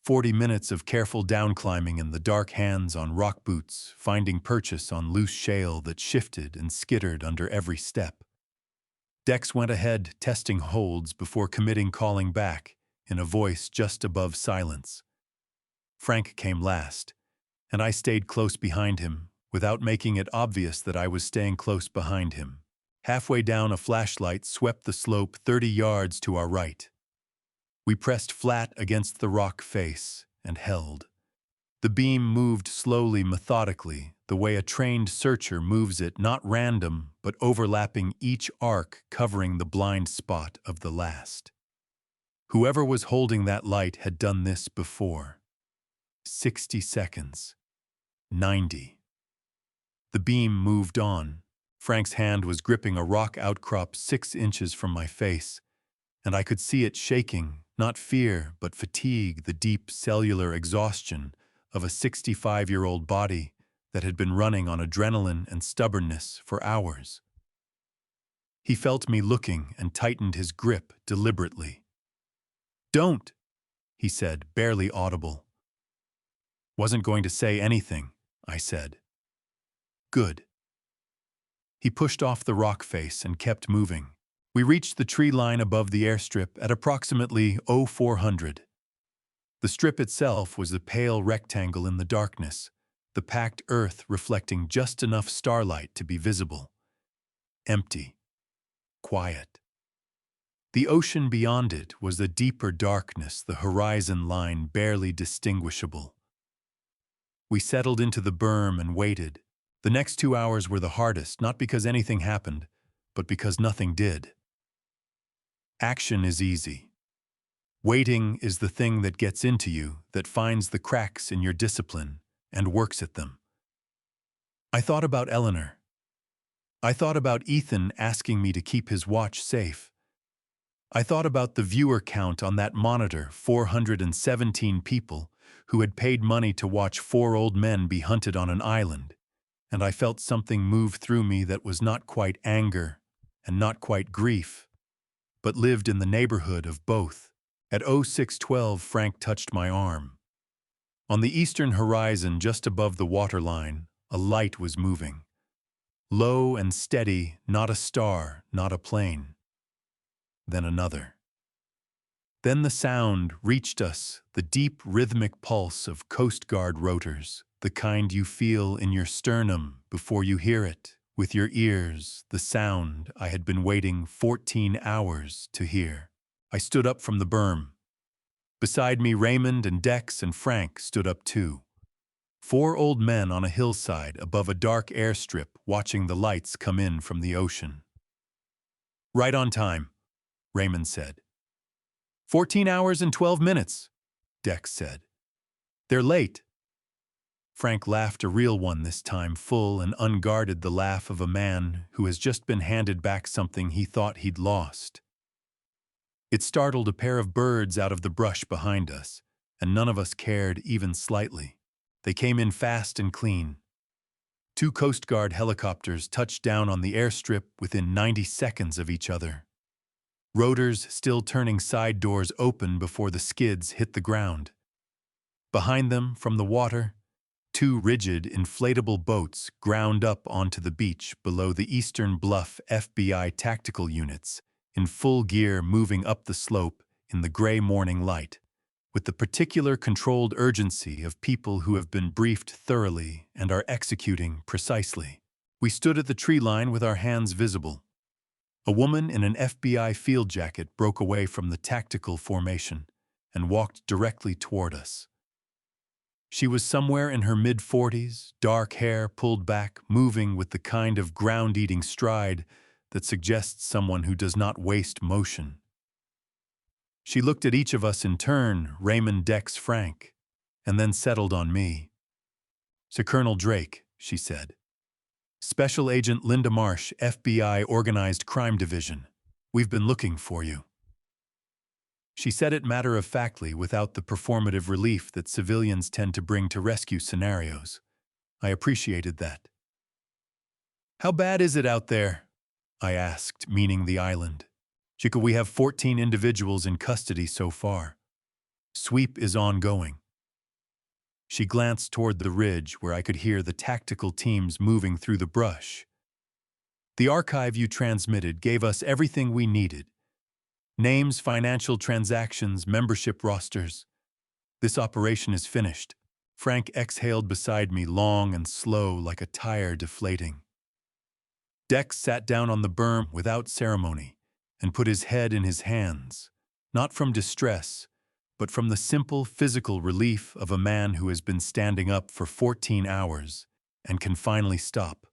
40 minutes of careful downclimbing and the dark hands on rock boots, finding purchase on loose shale that shifted and skittered under every step. Dex went ahead, testing holds before committing, calling back, in a voice just above silence. Frank came last, and I stayed close behind him, without making it obvious that I was staying close behind him. Halfway down, a flashlight swept the slope 30 yards to our right. We pressed flat against the rock face and held. The beam moved slowly, methodically, the way a trained searcher moves it, not random, but overlapping each arc, covering the blind spot of the last. Whoever was holding that light had done this before. 60 seconds. 90. The beam moved on. Frank's hand was gripping a rock outcrop 6 inches from my face, and I could see it shaking, not fear, but fatigue, the deep cellular exhaustion of a 65-year-old body that had been running on adrenaline and stubbornness for hours. He felt me looking and tightened his grip deliberately. "Don't," he said, barely audible. "Wasn't going to say anything," I said. "Good." He pushed off the rock face and kept moving. We reached the tree line above the airstrip at approximately 0400. The strip itself was a pale rectangle in the darkness, the packed earth reflecting just enough starlight to be visible. Empty. Quiet. The ocean beyond it was a deeper darkness, the horizon line barely distinguishable. We settled into the berm and waited. The next 2 hours were the hardest, not because anything happened, but because nothing did. Action is easy. Waiting is the thing that gets into you, that finds the cracks in your discipline and works at them. I thought about Eleanor. I thought about Ethan asking me to keep his watch safe. I thought about the viewer count on that monitor, 417 people who had paid money to watch 4 old men be hunted on an island, and I felt something move through me that was not quite anger and not quite grief, but lived in the neighborhood of both. At 0612, Frank touched my arm. On the eastern horizon, just above the waterline, a light was moving. Low and steady, not a star, not a plane. Then another. Then the sound reached us, the deep rhythmic pulse of Coast Guard rotors, the kind you feel in your sternum before you hear it with your ears, the sound I had been waiting 14 hours to hear. I stood up from the berm. Beside me, Raymond and Dex and Frank stood up too. 4 old men on a hillside above a dark airstrip watching the lights come in from the ocean. "Right on time," Raymond said. 14 hours and 12 minutes, Dex said. "They're late." Frank laughed, a real one this time, full and unguarded, the laugh of a man who has just been handed back something he thought he'd lost. It startled a pair of birds out of the brush behind us, and none of us cared even slightly. They came in fast and clean. 2 Coast Guard helicopters touched down on the airstrip within 90 seconds of each other. Rotors still turning, side doors open before the skids hit the ground. Behind them, from the water, 2 rigid, inflatable boats ground up onto the beach below the Eastern Bluff FBI tactical units, in full gear, moving up the slope in the gray morning light, with the particular controlled urgency of people who have been briefed thoroughly and are executing precisely. We stood at the tree line with our hands visible. A woman in an FBI field jacket broke away from the tactical formation and walked directly toward us. She was somewhere in her mid-40s, dark hair pulled back, moving with the kind of ground-eating stride that suggests someone who does not waste motion. She looked at each of us in turn, Raymond, Dex, Frank, and then settled on me. "Sir Colonel Drake," she said. "Special Agent Linda Marsh, FBI Organized Crime Division. We've been looking for you." She said it matter-of-factly without the performative relief that civilians tend to bring to rescue scenarios. I appreciated that. "How bad is it out there?" I asked, meaning the island. "Chica, we have 14 individuals in custody so far. Sweep is ongoing." She glanced toward the ridge where I could hear the tactical teams moving through the brush. "The archive you transmitted gave us everything we needed. Names, financial transactions, membership rosters. This operation is finished." Frank exhaled beside me, long and slow like a tire deflating. Dex sat down on the berm without ceremony and put his head in his hands, not from distress, but from the simple physical relief of a man who has been standing up for 14 hours and can finally stop.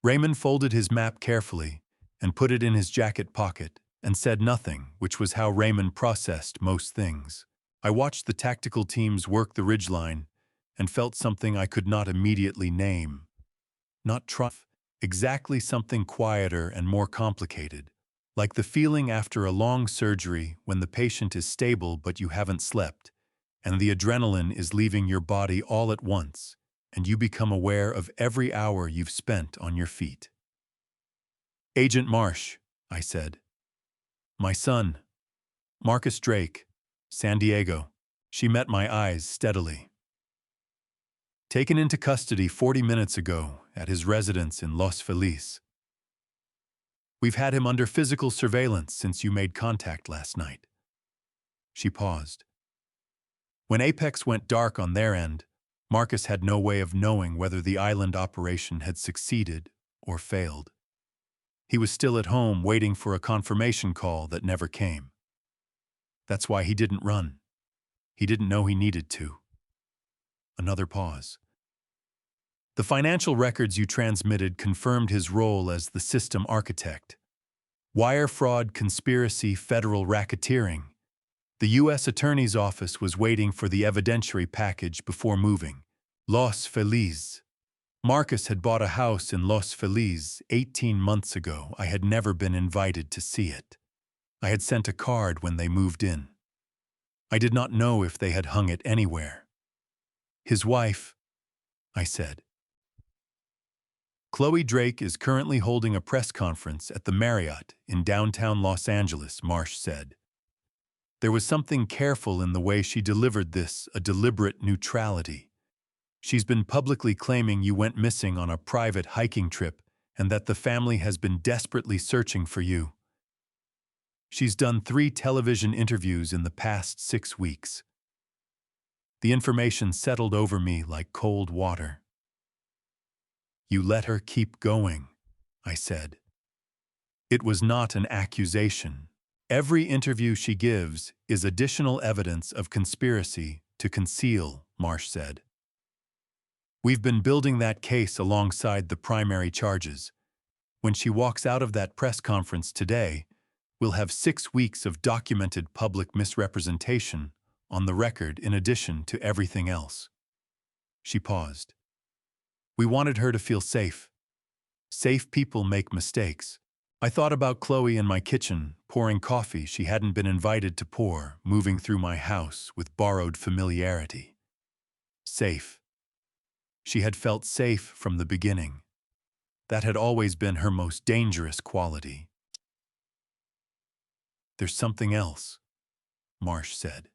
Raymond folded his map carefully and put it in his jacket pocket and said nothing, which was how Raymond processed most things. I watched the tactical teams work the ridgeline and felt something I could not immediately name. Not trust. Exactly something quieter and more complicated, like the feeling after a long surgery when the patient is stable but you haven't slept, and the adrenaline is leaving your body all at once, and you become aware of every hour you've spent on your feet. "Agent Marsh," I said. "My son, Marcus Drake, San Diego." She met my eyes steadily. "Taken into custody 40 minutes ago at his residence in Los Feliz. We've had him under physical surveillance since you made contact last night." She paused. "When Apex went dark on their end, Marcus had no way of knowing whether the island operation had succeeded or failed. He was still at home waiting for a confirmation call that never came. That's why he didn't run. He didn't know he needed to." Another pause. "The financial records you transmitted confirmed his role as the system architect. Wire fraud, conspiracy, federal racketeering. The U.S. Attorney's Office was waiting for the evidentiary package before moving. Los Feliz. Marcus had bought a house in Los Feliz 18 months ago. I had never been invited to see it. I had sent a card when they moved in. I did not know if they had hung it anywhere. His wife," I said. "Chloe Drake is currently holding a press conference at the Marriott in downtown Los Angeles," Marsh said. There was something careful in the way she delivered this, a deliberate neutrality. "She's been publicly claiming you went missing on a private hiking trip and that the family has been desperately searching for you. She's done 3 television interviews in the past 6 weeks." The information settled over me like cold water. "You let her keep going," I said. "It was not an accusation. Every interview she gives is additional evidence of conspiracy to conceal," Marsh said. "We've been building that case alongside the primary charges. When she walks out of that press conference today, we'll have 6 weeks of documented public misrepresentation on the record in addition to everything else." She paused. "We wanted her to feel safe. Safe people make mistakes." I thought about Chloe in my kitchen, pouring coffee she hadn't been invited to pour, moving through my house with borrowed familiarity. Safe. She had felt safe from the beginning. That had always been her most dangerous quality. "There's something else," Marsh said.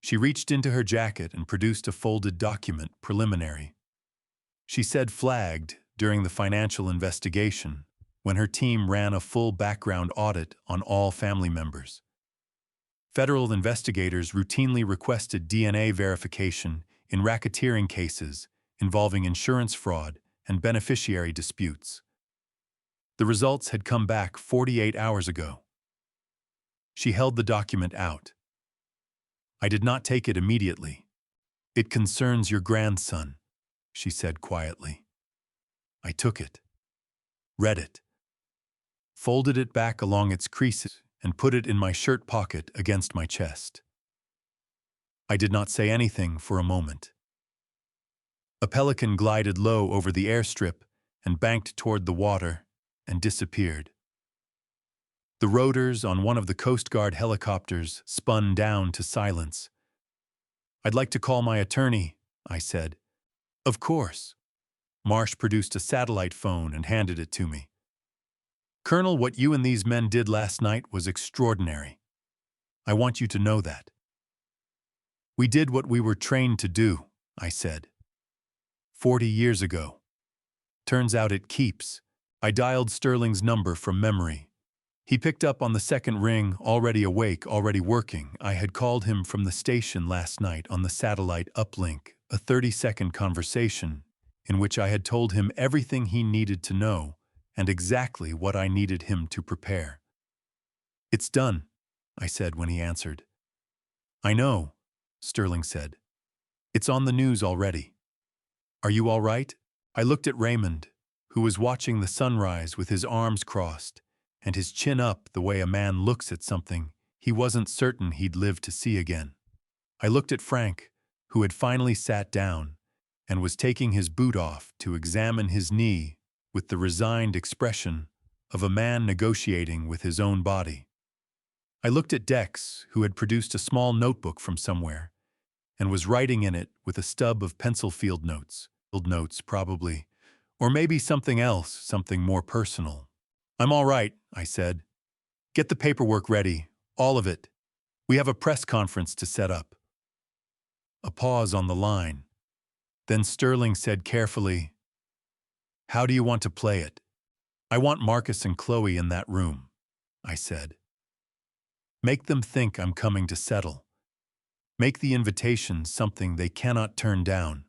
She reached into her jacket and produced a folded document, preliminary. She said flagged during the financial investigation when her team ran a full background audit on all family members. Federal investigators routinely requested DNA verification in racketeering cases involving insurance fraud and beneficiary disputes. The results had come back 48 hours ago. She held the document out. I did not take it immediately. "It concerns your grandson," she said quietly. I took it, read it, folded it back along its creases, and put it in my shirt pocket against my chest. I did not say anything for a moment. A pelican glided low over the airstrip and banked toward the water and disappeared. The rotors on one of the Coast Guard helicopters spun down to silence. "I'd like to call my attorney," I said. "Of course." Marsh produced a satellite phone and handed it to me. "Colonel, what you and these men did last night was extraordinary. I want you to know that." "We did what we were trained to do," I said. 40 years ago. Turns out it keeps. I dialed Sterling's number from memory. He picked up on the second ring, already awake, already working. I had called him from the station last night on the satellite uplink, a 30-second conversation in which I had told him everything he needed to know and exactly what I needed him to prepare. "It's done," I said when he answered. "I know," Sterling said. "It's on the news already. Are you all right?" I looked at Raymond, who was watching the sunrise with his arms crossed and his chin up the way a man looks at something he wasn't certain he'd live to see again. I looked at Frank, who had finally sat down and was taking his boot off to examine his knee with the resigned expression of a man negotiating with his own body. I looked at Dex, who had produced a small notebook from somewhere and was writing in it with a stub of pencil field notes. Field notes, probably. Or maybe something else, something more personal. "I'm all right," I said. "Get the paperwork ready, all of it. We have a press conference to set up." A pause on the line. Then Sterling said carefully, "How do you want to play it?" "I want Marcus and Chloe in that room," I said. "Make them think I'm coming to settle. Make the invitation something they cannot turn down."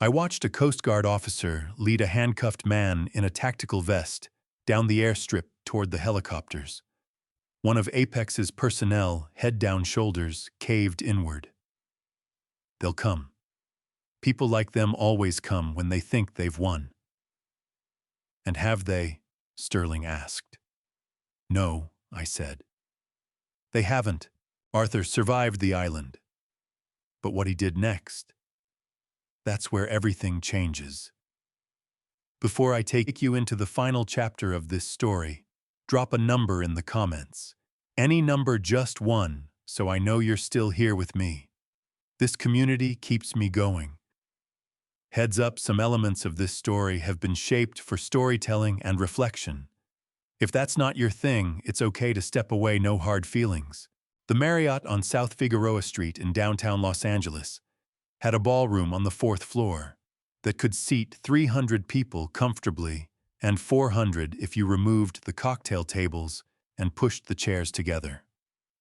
I watched a Coast Guard officer lead a handcuffed man in a tactical vest down the airstrip toward the helicopters. One of Apex's personnel, head down shoulders, caved inward. "They'll come. People like them always come when they think they've won." "And have they?" Sterling asked. "No," I said. "They haven't. Arthur survived the island. But what he did next, that's where everything changes." Before I take you into the final chapter of this story, drop a number in the comments. Any number, just one, so I know you're still here with me. This community keeps me going. Heads up, some elements of this story have been shaped for storytelling and reflection. If that's not your thing, it's okay to step away, no hard feelings. The Marriott on South Figueroa Street in downtown Los Angeles had a ballroom on the 4th floor that could seat 300 people comfortably and 400 if you removed the cocktail tables and pushed the chairs together.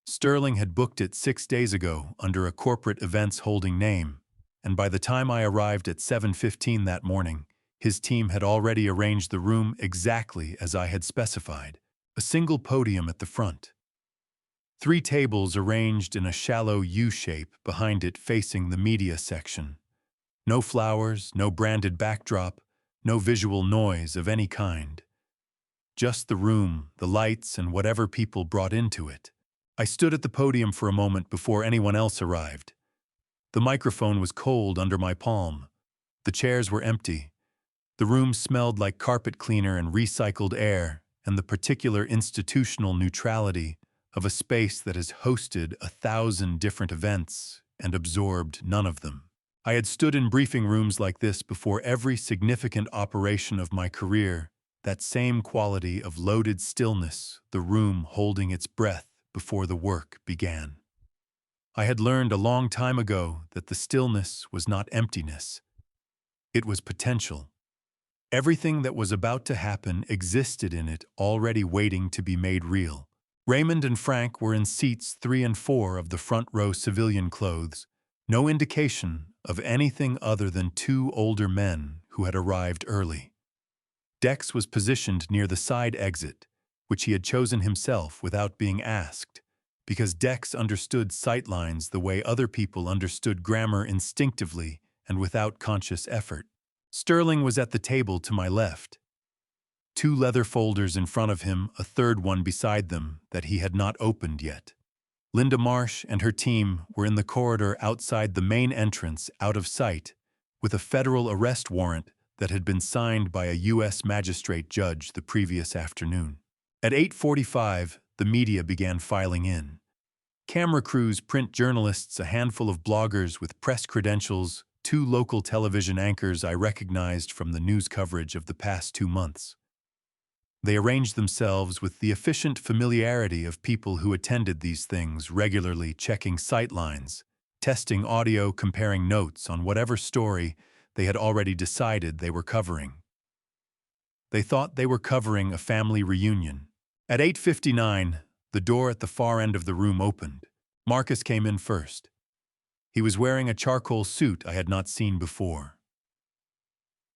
Sterling had booked it 6 days ago under a corporate events holding name, and by the time I arrived at 7:15 that morning, his team had already arranged the room exactly as I had specified. A single podium at the front. 3 tables arranged in a shallow U-shape behind it facing the media section. No flowers, no branded backdrop, no visual noise of any kind. Just the room, the lights, and whatever people brought into it. I stood at the podium for a moment before anyone else arrived. The microphone was cold under my palm. The chairs were empty. The room smelled like carpet cleaner and recycled air, and the particular institutional neutrality of a space that has hosted 1,000 different events and absorbed none of them. I had stood in briefing rooms like this before every significant operation of my career, that same quality of loaded stillness, the room holding its breath before the work began. I had learned a long time ago that the stillness was not emptiness. It was potential. Everything that was about to happen existed in it, already waiting to be made real. Raymond and Frank were in seats 3 and 4 of the front row civilian clothes, no indication of anything other than 2 older men who had arrived early. Dex was positioned near the side exit, which he had chosen himself without being asked, because Dex understood sightlines the way other people understood grammar instinctively and without conscious effort. Sterling was at the table to my left. 2 leather folders in front of him, a third one beside them that he had not opened yet. Linda Marsh and her team were in the corridor outside the main entrance, out of sight, with a federal arrest warrant that had been signed by a U.S. magistrate judge the previous afternoon. At 8:45, the media began filing in. Camera crews, print journalists, a handful of bloggers with press credentials, 2 local television anchors I recognized from the news coverage of the past 2 months. They arranged themselves with the efficient familiarity of people who attended these things, regularly checking sightlines, testing audio, comparing notes on whatever story they had already decided they were covering. They thought they were covering a family reunion. At 8:59, the door at the far end of the room opened. Marcus came in first. He was wearing a charcoal suit I had not seen before.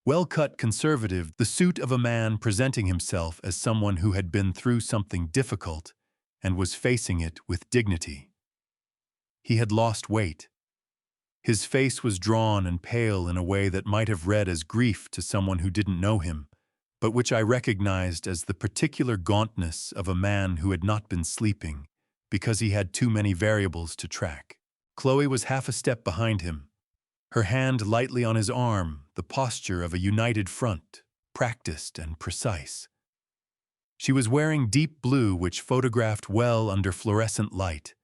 Well-cut, conservative, the suit of a man presenting himself as someone who had been through something difficult and was facing it with dignity. He had lost weight. His face was drawn and pale in a way that might have read as grief to someone who didn't know him, but which I recognized as the particular gauntness of a man who had not been sleeping because he had too many variables to track. Chloe was half a step behind him, her hand lightly on his arm, the posture of a united front, practiced and precise. She was wearing deep blue, which photographed well under fluorescent light,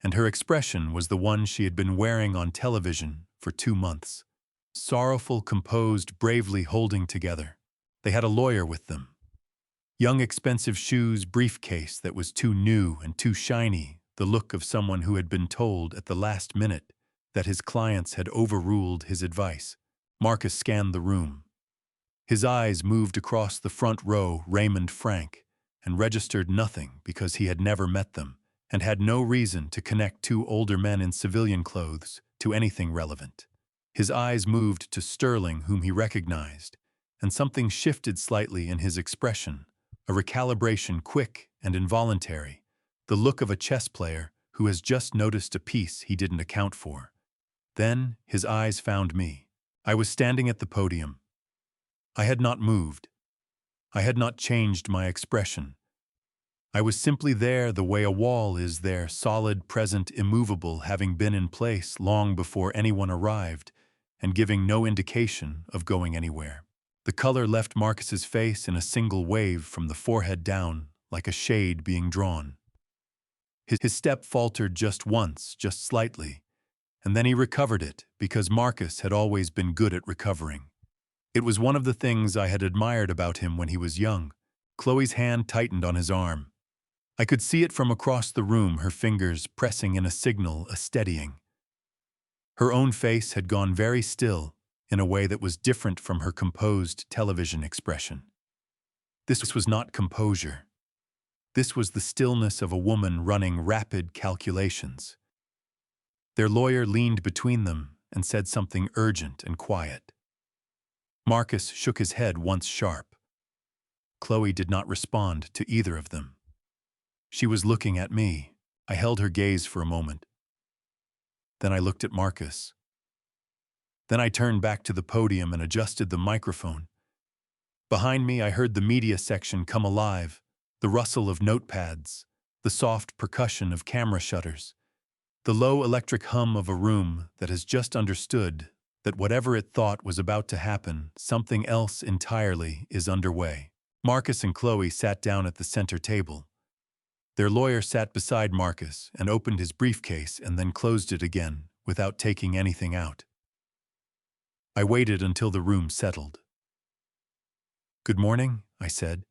and her expression was the one she had been wearing on television for 2 months. Sorrowful, composed, bravely holding together. They had a lawyer with them. Young, expensive shoes, briefcase that was too new and too shiny, the look of someone who had been told at the last minute that his clients had overruled his advice. Marcus scanned the room. His eyes moved across the front row, Raymond, Frank, and registered nothing because he had never met them and had no reason to connect 2 older men in civilian clothes to anything relevant. His eyes moved to Sterling, whom he recognized, and something shifted slightly in his expression, a recalibration quick and involuntary, the look of a chess player who has just noticed a piece he didn't account for. Then his eyes found me. I was standing at the podium. I had not moved. I had not changed my expression. I was simply there the way a wall is there, solid, present, immovable, having been in place long before anyone arrived, and giving no indication of going anywhere. The color left Marcus's face in a single wave from the forehead down, like a shade being drawn. His step faltered just once, just slightly, and then he recovered it because Marcus had always been good at recovering. It was one of the things I had admired about him when he was young. Chloe's hand tightened on his arm. I could see it from across the room, her fingers pressing in a signal, a steadying. Her own face had gone very still in a way that was different from her composed television expression. This was not composure. This was the stillness of a woman running rapid calculations. Their lawyer leaned between them and said something urgent and quiet. Marcus shook his head once sharp. Chloe did not respond to either of them. She was looking at me. I held her gaze for a moment. Then I looked at Marcus. Then I turned back to the podium and adjusted the microphone. Behind me, I heard the media section come alive, the rustle of notepads, the soft percussion of camera shutters, the low electric hum of a room that has just understood that whatever it thought was about to happen, something else entirely is underway. Marcus and Chloe sat down at the center table. Their lawyer sat beside Marcus and opened his briefcase and then closed it again without taking anything out. I waited until the room settled. "Good morning," I said.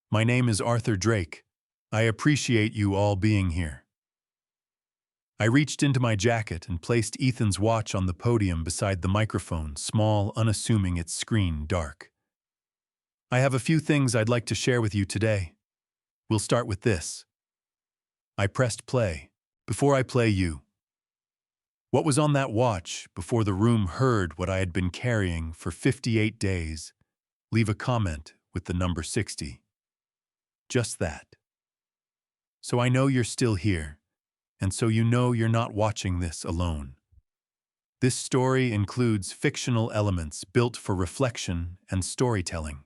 "My name is Arthur Drake. I appreciate you all being here." I reached into my jacket and placed Ethan's watch on the podium beside the microphone, small, unassuming, its screen dark. "I have a few things I'd like to share with you today. We'll start with this." I pressed play. "Before I play you, what was on that watch before the room heard what I had been carrying for 58 days? Leave a comment with the number 60. Just that. So I know you're still here, and so you know you're not watching this alone. This story includes fictional elements built for reflection and storytelling.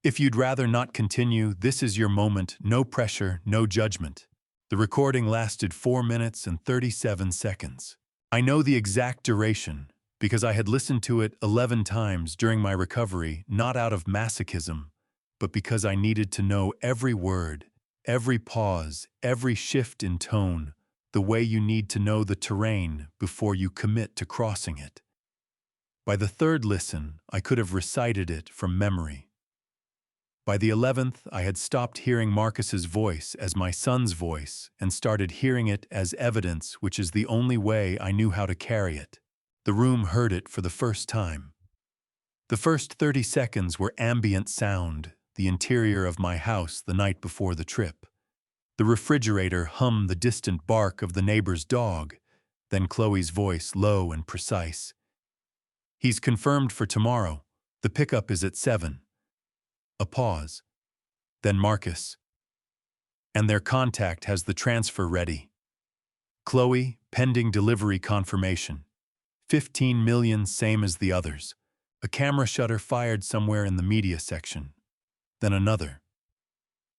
If you'd rather not continue, this is your moment, no pressure, no judgment." The recording lasted 4 minutes and 37 seconds. I know the exact duration because I had listened to it 11 times during my recovery, not out of masochism, but because I needed to know every word, Every pause, every shift in tone, the way you need to know the terrain before you commit to crossing it. By the third listen, I could have recited it from memory. By the 11th, I had stopped hearing Marcus's voice as my son's voice and started hearing it as evidence, which is the only way I knew how to carry it. The room heard it for the first time. The first 30 seconds were ambient sound, the interior of my house the night before the trip. The refrigerator hummed the distant bark of the neighbor's dog, then Chloe's voice, low and precise. "He's confirmed for tomorrow. The pickup is at 7. A pause. Then Marcus. "And their contact has the transfer ready. Chloe, pending delivery confirmation. 15 million, same as the others." A camera shutter fired somewhere in the media section. Then another.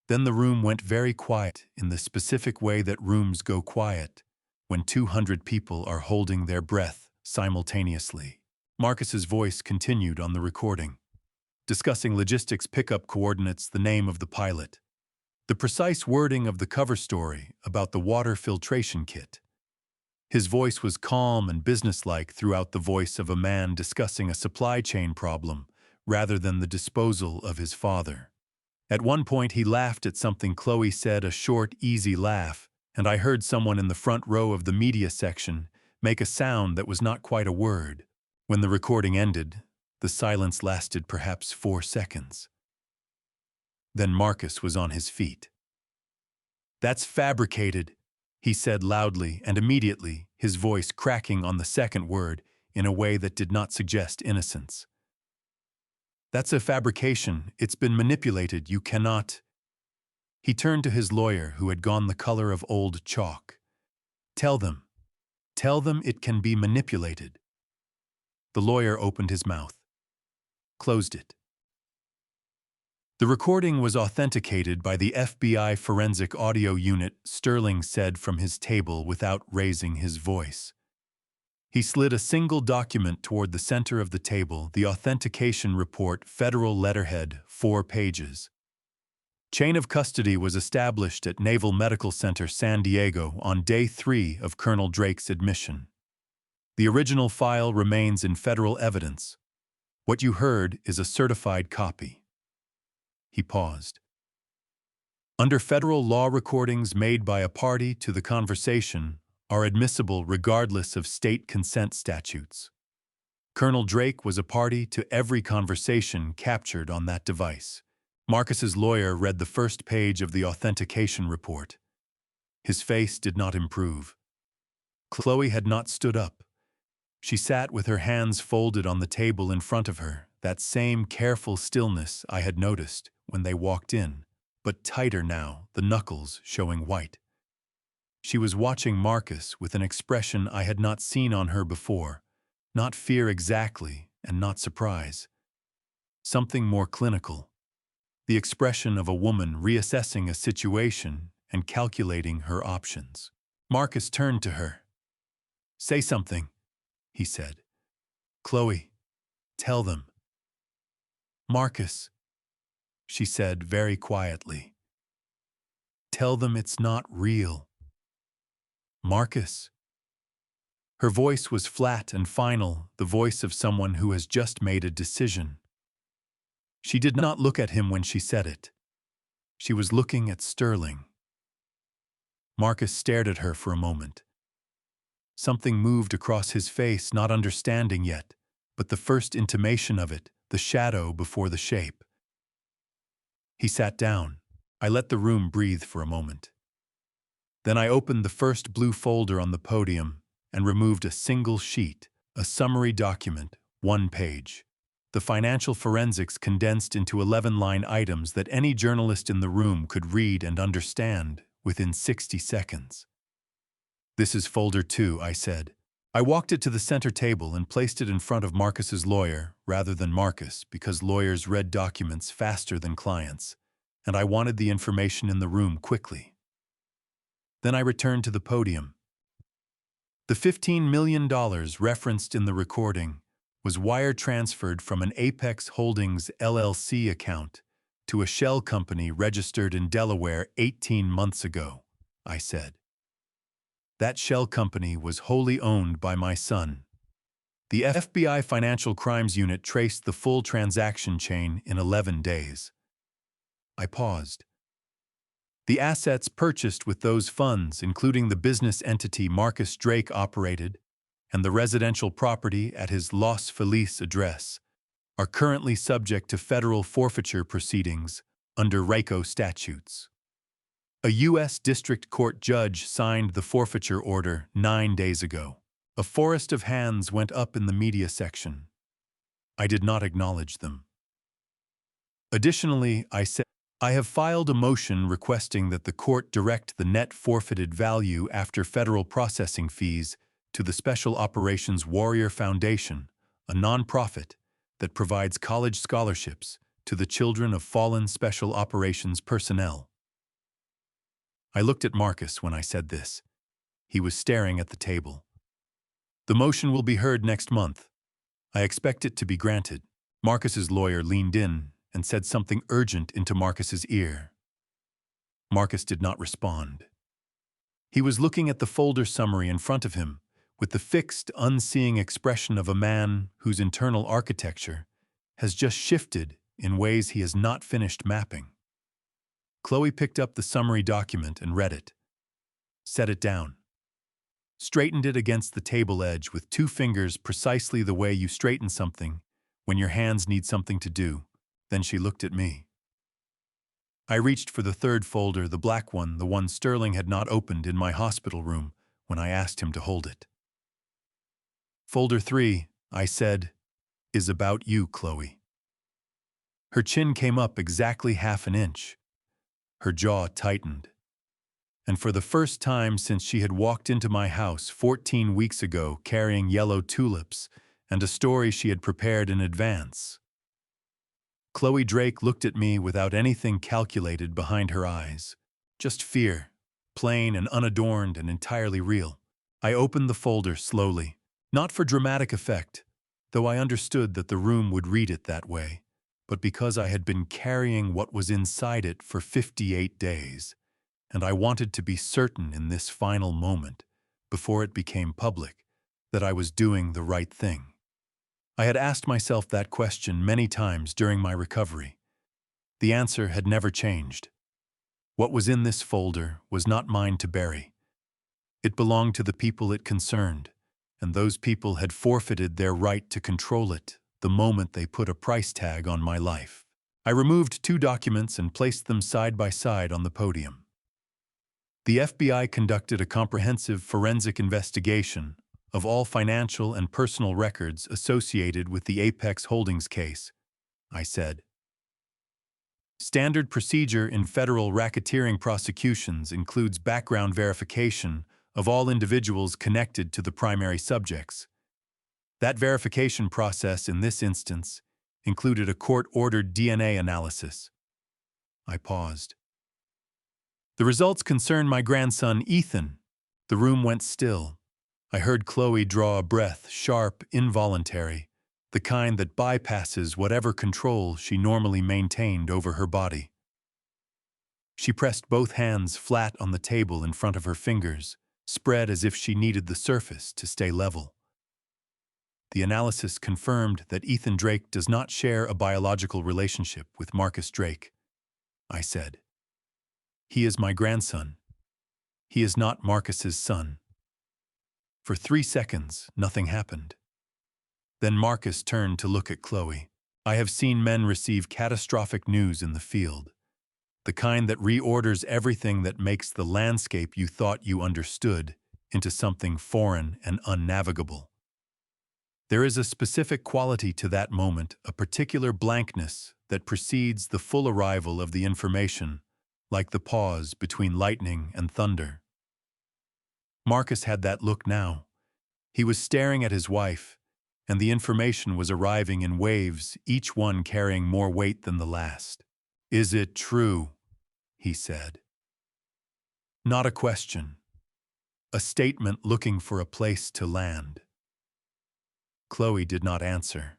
Then the room went very quiet in the specific way that rooms go quiet when 200 people are holding their breath simultaneously. Marcus's voice continued on the recording, discussing logistics, pickup coordinates, the name of the pilot, the precise wording of the cover story about the water filtration kit. His voice was calm and businesslike throughout, the voice of a man discussing a supply chain problem rather than the disposal of his father. At one point he laughed at something Chloe said, a short, easy laugh, and I heard someone in the front row of the media section make a sound that was not quite a word. When the recording ended, the silence lasted perhaps 4 seconds. Then Marcus was on his feet. "That's fabricated," he said loudly, and immediately, his voice cracking on the second word in a way that did not suggest innocence. "That's a fabrication. It's been manipulated. You cannot." He turned to his lawyer, who had gone the color of old chalk. Tell them it can be manipulated." The lawyer opened his mouth, closed it. "The recording was authenticated by the FBI Forensic Audio Unit," Sterling said from his table without raising his voice. He slid a single document toward the center of the table, the authentication report, federal letterhead, 4 pages. "Chain of custody was established at Naval Medical Center, San Diego, on day 3 of Colonel Drake's admission. The original file remains in federal evidence. What you heard is a certified copy." He paused. "Under federal law, recordings made by a party to the conversation are admissible regardless of state consent statutes. Colonel Drake was a party to every conversation captured on that device." Marcus's lawyer read the first page of the authentication report. His face did not improve. Chloe had not stood up. She sat with her hands folded on the table in front of her, that same careful stillness I had noticed when they walked in, but tighter now, the knuckles showing white. She was watching Marcus with an expression I had not seen on her before, not fear exactly, and not surprise. Something more clinical. The expression of a woman reassessing a situation and calculating her options. Marcus turned to her. "Say something," he said. "Chloe, tell them." "Marcus," she said very quietly. "Tell them it's not real." "Marcus." Her voice was flat and final, the voice of someone who has just made a decision. She did not look at him when she said it. She was looking at Sterling. Marcus stared at her for a moment. Something moved across his face, not understanding yet, but the first intimation of it, the shadow before the shape. He sat down. I let the room breathe for a moment. Then I opened the first blue folder on the podium and removed a single sheet, a summary document, 1 page. The financial forensics condensed into 11-line items that any journalist in the room could read and understand within 60 seconds. "This is folder 2, I said. I walked it to the center table and placed it in front of Marcus's lawyer rather than Marcus, because lawyers read documents faster than clients, and I wanted the information in the room quickly. Then I returned to the podium. The $15 million referenced in the recording was wire transferred from an Apex Holdings LLC account to a shell company registered in Delaware 18 months ago, I said. That shell company was wholly owned by my son. The FBI Financial Crimes Unit traced the full transaction chain in 11 days. I paused. The assets purchased with those funds, including the business entity Marcus Drake operated and the residential property at his Los Feliz address, are currently subject to federal forfeiture proceedings under RICO statutes. A U.S. District Court judge signed the forfeiture order 9 days ago. A forest of hands went up in the media section. I did not acknowledge them. Additionally, I said, I have filed a motion requesting that the court direct the net forfeited value after federal processing fees to the Special Operations Warrior Foundation, a nonprofit that provides college scholarships to the children of fallen Special Operations personnel. I looked at Marcus when I said this. He was staring at the table. The motion will be heard next month. I expect it to be granted. Marcus's lawyer leaned in and said something urgent into Marcus's ear. Marcus did not respond. He was looking at the folder summary in front of him with the fixed, unseeing expression of a man whose internal architecture has just shifted in ways he has not finished mapping. Chloe picked up the summary document and read it. Set it down. Straightened it against the table edge with 2 fingers precisely the way you straighten something when your hands need something to do. Then she looked at me. I reached for the 3rd folder, the black one, the one Sterling had not opened in my hospital room when I asked him to hold it. Folder 3, I said, is about you, Chloe. Her chin came up exactly half an inch. Her jaw tightened. And for the first time since she had walked into my house 14 weeks ago carrying yellow tulips and a story she had prepared in advance, Chloe Drake looked at me without anything calculated behind her eyes. Just fear, plain and unadorned and entirely real. I opened the folder slowly, not for dramatic effect, though I understood that the room would read it that way, but because I had been carrying what was inside it for 58 days, and I wanted to be certain in this final moment, before it became public, that I was doing the right thing. I had asked myself that question many times during my recovery. The answer had never changed. What was in this folder was not mine to bury. It belonged to the people it concerned, and those people had forfeited their right to control it the moment they put a price tag on my life. I removed 2 documents and placed them side by side on the podium. The FBI conducted a comprehensive forensic investigation of all financial and personal records associated with the Apex Holdings case, I said. Standard procedure in federal racketeering prosecutions includes background verification of all individuals connected to the primary subjects. That verification process in this instance included a court-ordered DNA analysis. I paused. The results concern my grandson, Ethan. The room went still. I heard Chloe draw a breath, sharp, involuntary, the kind that bypasses whatever control she normally maintained over her body. She pressed both hands flat on the table in front of her fingers, spread as if she needed the surface to stay level. The analysis confirmed that Ethan Drake does not share a biological relationship with Marcus Drake, I said. He is my grandson. He is not Marcus's son. For 3 seconds, nothing happened. Then Marcus turned to look at Chloe. I have seen men receive catastrophic news in the field, the kind that reorders everything that makes the landscape you thought you understood into something foreign and unnavigable. There is a specific quality to that moment, a particular blankness that precedes the full arrival of the information, like the pause between lightning and thunder. Marcus had that look now. He was staring at his wife, and the information was arriving in waves, each one carrying more weight than the last. Is it true? He said. Not a question. A statement looking for a place to land. Chloe did not answer.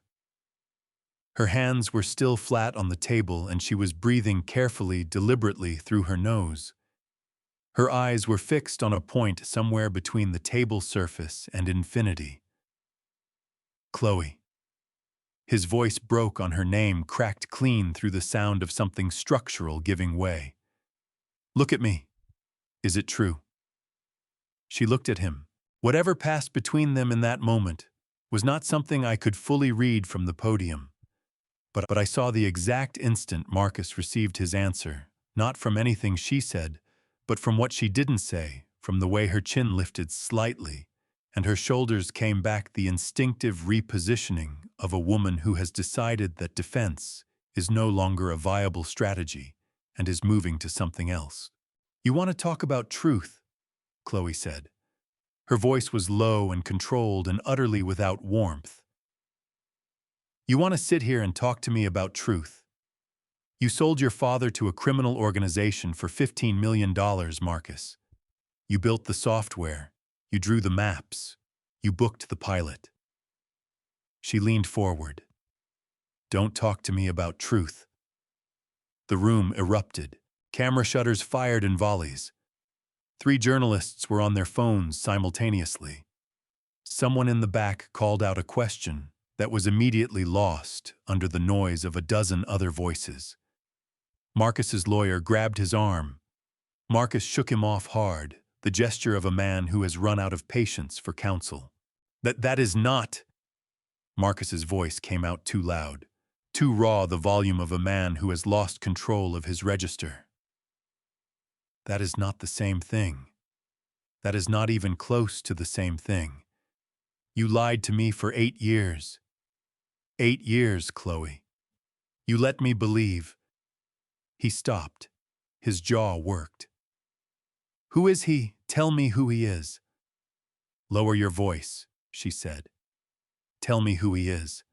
Her hands were still flat on the table and she was breathing carefully, deliberately through her nose. Her eyes were fixed on a point somewhere between the table surface and infinity. Chloe. His voice broke on her name, cracked clean through the sound of something structural giving way. Look at me. Is it true? She looked at him. Whatever passed between them in that moment was not something I could fully read from the podium. But I saw the exact instant Marcus received his answer, not from anything she said, but from what she didn't say, from the way her chin lifted slightly, and her shoulders came back, the instinctive repositioning of a woman who has decided that defense is no longer a viable strategy and is moving to something else. You want to talk about truth, Chloe said. Her voice was low and controlled and utterly without warmth. You want to sit here and talk to me about truth? You sold your father to a criminal organization for $15 million, Marcus. You built the software. You drew the maps. You booked the pilot. She leaned forward. Don't talk to me about truth. The room erupted. Camera shutters fired in volleys. 3 journalists were on their phones simultaneously. Someone in the back called out a question that was immediately lost under the noise of a dozen other voices. Marcus's lawyer grabbed his arm. Marcus shook him off hard, the gesture of a man who has run out of patience for counsel. That is not... Marcus's voice came out too loud, too raw, the volume of a man who has lost control of his register. That is not the same thing. That is not even close to the same thing. You lied to me for 8 years. 8 years, Chloe. You let me believe. He stopped. His jaw worked. Who is he? Tell me who he is. Lower your voice, she said. Tell me who he is.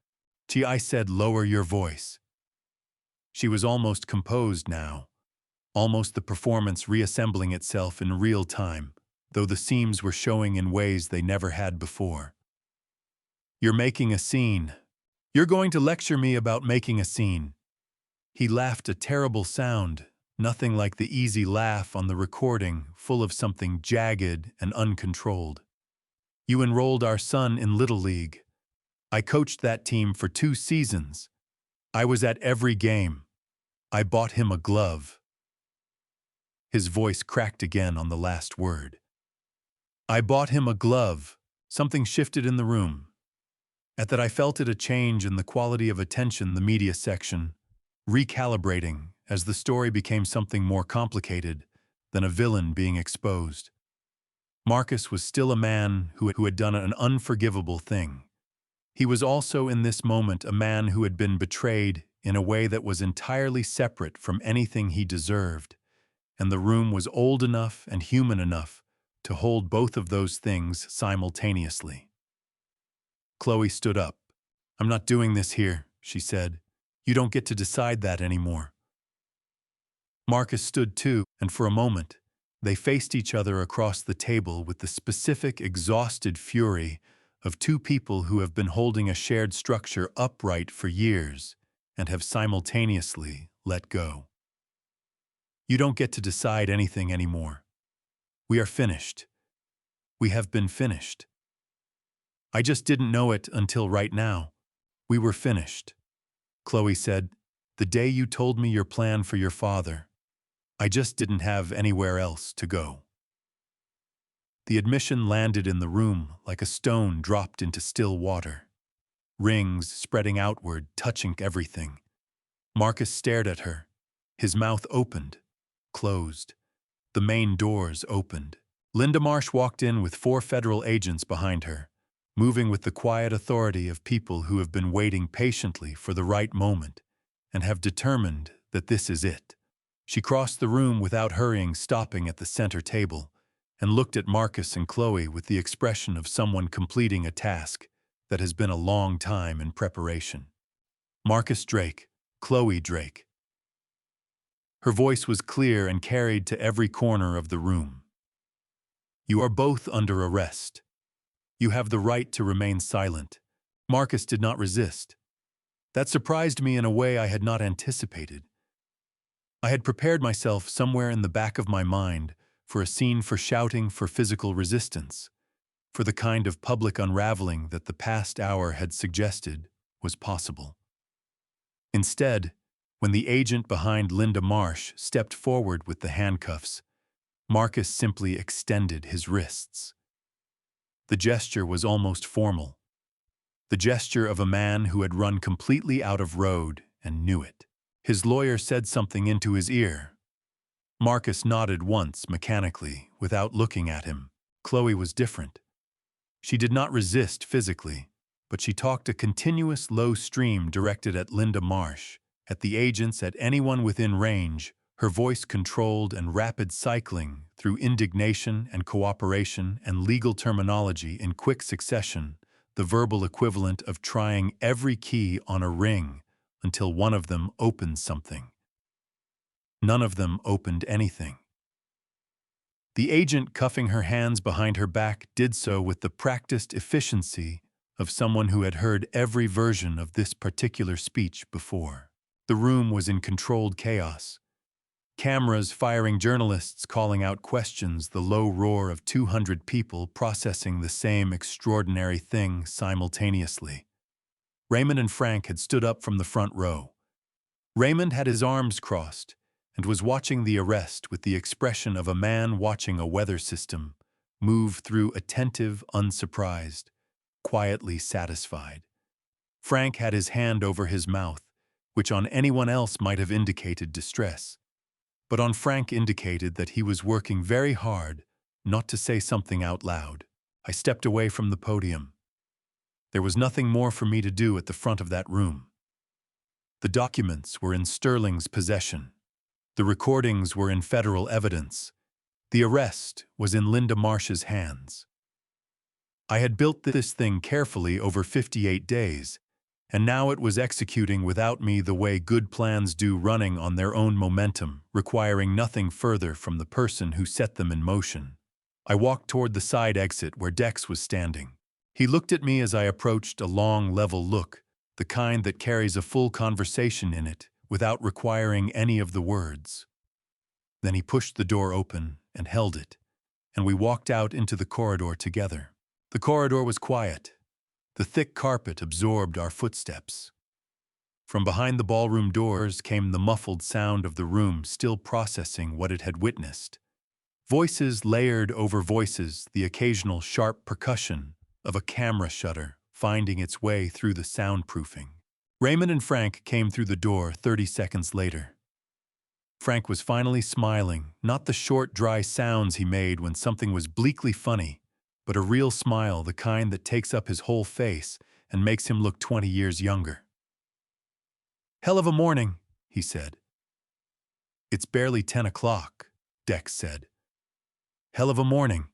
I said lower your voice. She was almost composed now, almost the performance reassembling itself in real time, though the seams were showing in ways they never had before. You're making a scene. You're going to lecture me about making a scene. He laughed, a terrible sound, nothing like the easy laugh on the recording, full of something jagged and uncontrolled. You enrolled our son in Little League. I coached that team for 2 seasons. I was at every game. I bought him a glove. His voice cracked again on the last word. I bought him a glove. Something shifted in the room. At that I felt it, a change in the quality of attention, the media section, recalibrating as the story became something more complicated than a villain being exposed. Marcus was still a man who had done an unforgivable thing. He was also in this moment a man who had been betrayed in a way that was entirely separate from anything he deserved, and the room was old enough and human enough to hold both of those things simultaneously. Chloe stood up. I'm not doing this here, she said. You don't get to decide that anymore. Marcus stood too, and for a moment, they faced each other across the table with the specific, exhausted fury of 2 people who have been holding a shared structure upright for years and have simultaneously let go. You don't get to decide anything anymore. We are finished. We have been finished. I just didn't know it until right now. We were finished. Chloe said, the day you told me your plan for your father, I just didn't have anywhere else to go. The admission landed in the room like a stone dropped into still water. Rings spreading outward, touching everything. Marcus stared at her. His mouth opened, closed. The main doors opened. Linda Marsh walked in with 4 federal agents behind her, moving with the quiet authority of people who have been waiting patiently for the right moment and have determined that this is it. She crossed the room without hurrying, stopping at the center table, and looked at Marcus and Chloe with the expression of someone completing a task that has been a long time in preparation. Marcus Drake, Chloe Drake. Her voice was clear and carried to every corner of the room. You are both under arrest. You have the right to remain silent. Marcus did not resist. That surprised me in a way I had not anticipated. I had prepared myself somewhere in the back of my mind for a scene for shouting for physical resistance, for the kind of public unraveling that the past hour had suggested was possible. Instead, when the agent behind Linda Marsh stepped forward with the handcuffs, Marcus simply extended his wrists. The gesture was almost formal, the gesture of a man who had run completely out of road and knew it. His lawyer said something into his ear. Marcus nodded once mechanically, without looking at him. Chloe was different. She did not resist physically, but she talked a continuous low stream directed at Linda Marsh, at the agents, at anyone within range, her voice controlled and rapid cycling through indignation and cooperation and legal terminology in quick succession, the verbal equivalent of trying every key on a ring until one of them opened something. None of them opened anything. The agent, cuffing her hands behind her back, did so with the practiced efficiency of someone who had heard every version of this particular speech before. The room was in controlled chaos. Cameras firing, journalists calling out questions, the low roar of 200 people processing the same extraordinary thing simultaneously. Raymond and Frank had stood up from the front row. Raymond had his arms crossed and was watching the arrest with the expression of a man watching a weather system move through, attentive, unsurprised, quietly satisfied. Frank had his hand over his mouth, which on anyone else might have indicated distress, but on Frank indicated that he was working very hard not to say something out loud. I stepped away from the podium. There was nothing more for me to do at the front of that room. The documents were in Sterling's possession. The recordings were in federal evidence. The arrest was in Linda Marsh's hands. I had built this thing carefully over 58 days, and now it was executing without me the way good plans do, running on their own momentum, requiring nothing further from the person who set them in motion. I walked toward the side exit where Dex was standing. He looked at me as I approached, a long, level look, the kind that carries a full conversation in it, without requiring any of the words. Then he pushed the door open and held it, and we walked out into the corridor together. The corridor was quiet. The thick carpet absorbed our footsteps. From behind the ballroom doors came the muffled sound of the room still processing what it had witnessed. Voices layered over voices, the occasional sharp percussion of a camera shutter finding its way through the soundproofing. Raymond and Frank came through the door 30 seconds later. Frank was finally smiling, not the short, dry sounds he made when something was bleakly funny, but a real smile, the kind that takes up his whole face and makes him look 20 years younger. "Hell of a morning," he said. "It's barely 10 o'clock, Dex said. "Hell of a morning,"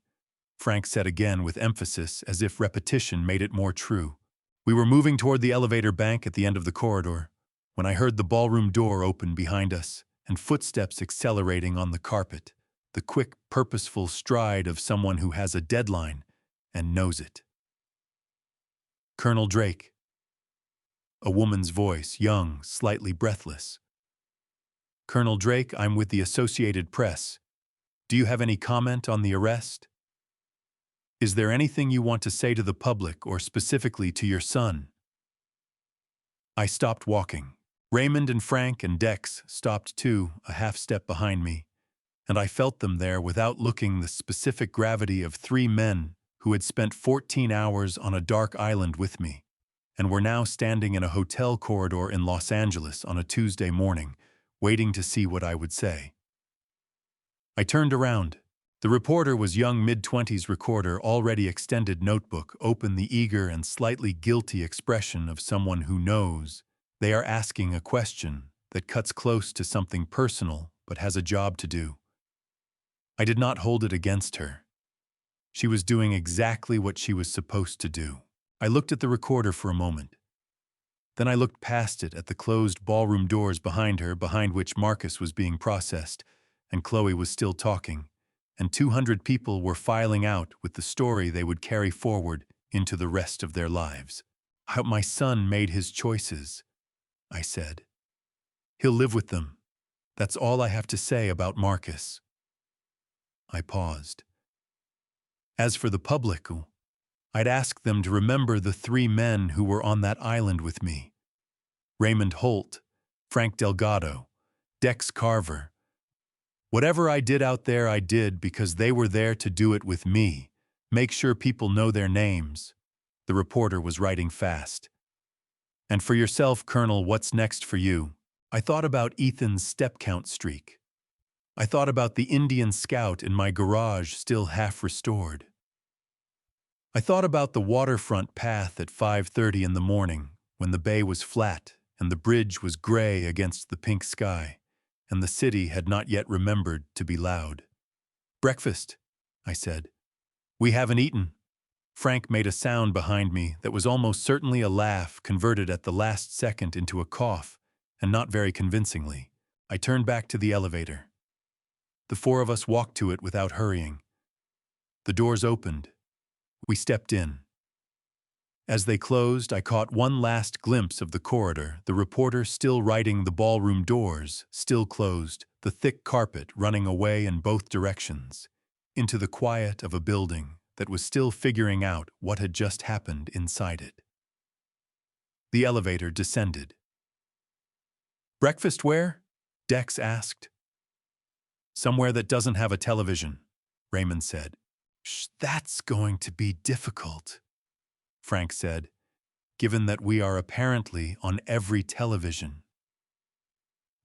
Frank said again with emphasis, as if repetition made it more true. We were moving toward the elevator bank at the end of the corridor when I heard the ballroom door open behind us and footsteps accelerating on the carpet, the quick, purposeful stride of someone who has a deadline and knows it. "Colonel Drake." A woman's voice, young, slightly breathless. "Colonel Drake, I'm with the Associated Press. Do you have any comment on the arrest? Is there anything you want to say to the public or specifically to your son?" I stopped walking. Raymond and Frank and Dex stopped too, a half step behind me, and I felt them there without looking, the specific gravity of 3 men who had spent 14 hours on a dark island with me, and were now standing in a hotel corridor in Los Angeles on a Tuesday morning, waiting to see what I would say. I turned around. The reporter was young, mid-20s recorder, already extended notebook, open, the eager and slightly guilty expression of someone who knows they are asking a question that cuts close to something personal but has a job to do. I did not hold it against her. She was doing exactly what she was supposed to do. I looked at the recorder for a moment. Then I looked past it at the closed ballroom doors behind her, behind which Marcus was being processed, and Chloe was still talking, and 200 people were filing out with the story they would carry forward into the rest of their lives. How my son made his choices, I said. He'll live with them. That's all I have to say about Marcus. I paused. As for the public, I'd ask them to remember the 3 men who were on that island with me. Raymond Holt, Frank Delgado, Dex Carver. Whatever I did out there, I did because they were there to do it with me. Make sure people know their names. The reporter was writing fast. And for yourself, Colonel, what's next for you? I thought about Ethan's step count streak. I thought about the Indian Scout in my garage still half restored. I thought about the waterfront path at 5:30 in the morning when the bay was flat and the bridge was gray against the pink sky, and the city had not yet remembered to be loud. Breakfast, I said. We haven't eaten. Frank made a sound behind me that was almost certainly a laugh converted at the last second into a cough, and not very convincingly. I turned back to the elevator. The 4 of us walked to it without hurrying. The doors opened. We stepped in. As they closed, I caught one last glimpse of the corridor, the reporter still writing, the ballroom doors still closed, the thick carpet running away in both directions, into the quiet of a building that was still figuring out what had just happened inside it. The elevator descended. Breakfast where? Dex asked. Somewhere that doesn't have a television, Raymond said. Shh, that's going to be difficult, Frank said, given that we are apparently on every television.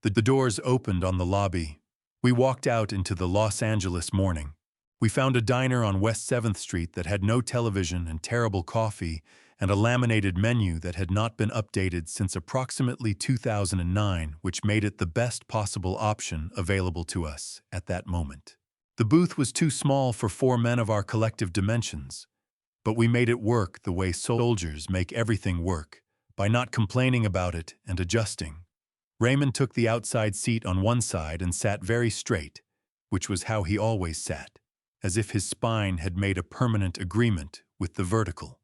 The doors opened on the lobby. We walked out into the Los Angeles morning. We found a diner on West 7th Street that had no television and terrible coffee, and a laminated menu that had not been updated since approximately 2009, which made it the best possible option available to us at that moment. The booth was too small for 4 men of our collective dimensions, but we made it work the way soldiers make everything work, by not complaining about it and adjusting. Raymond took the outside seat on one side and sat very straight, which was how he always sat, as if his spine had made a permanent agreement with the vertical.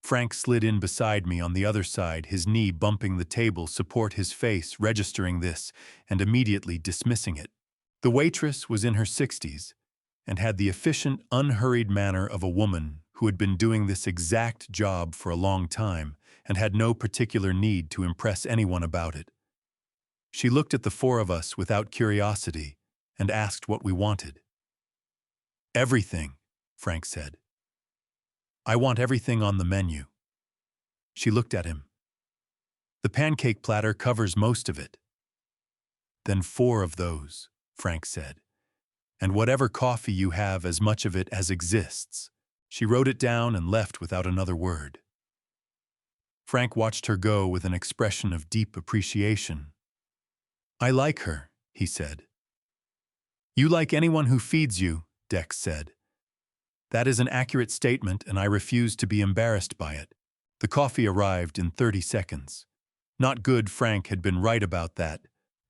Frank slid in beside me on the other side, his knee bumping the table support, his face registering this and immediately dismissing it. The waitress was in her 60s and had the efficient, unhurried manner of a woman who had been doing this exact job for a long time and had no particular need to impress anyone about it. She looked at the 4 of us without curiosity and asked what we wanted. Everything, Frank said. I want everything on the menu. She looked at him. The pancake platter covers most of it. Then 4 of those, Frank said. And whatever coffee you have, as much of it as exists. She wrote it down and left without another word. Frank watched her go with an expression of deep appreciation. I like her, he said. You like anyone who feeds you, Dex said. That is an accurate statement, and I refuse to be embarrassed by it. The coffee arrived in 30 seconds. Not good, Frank had been right about that,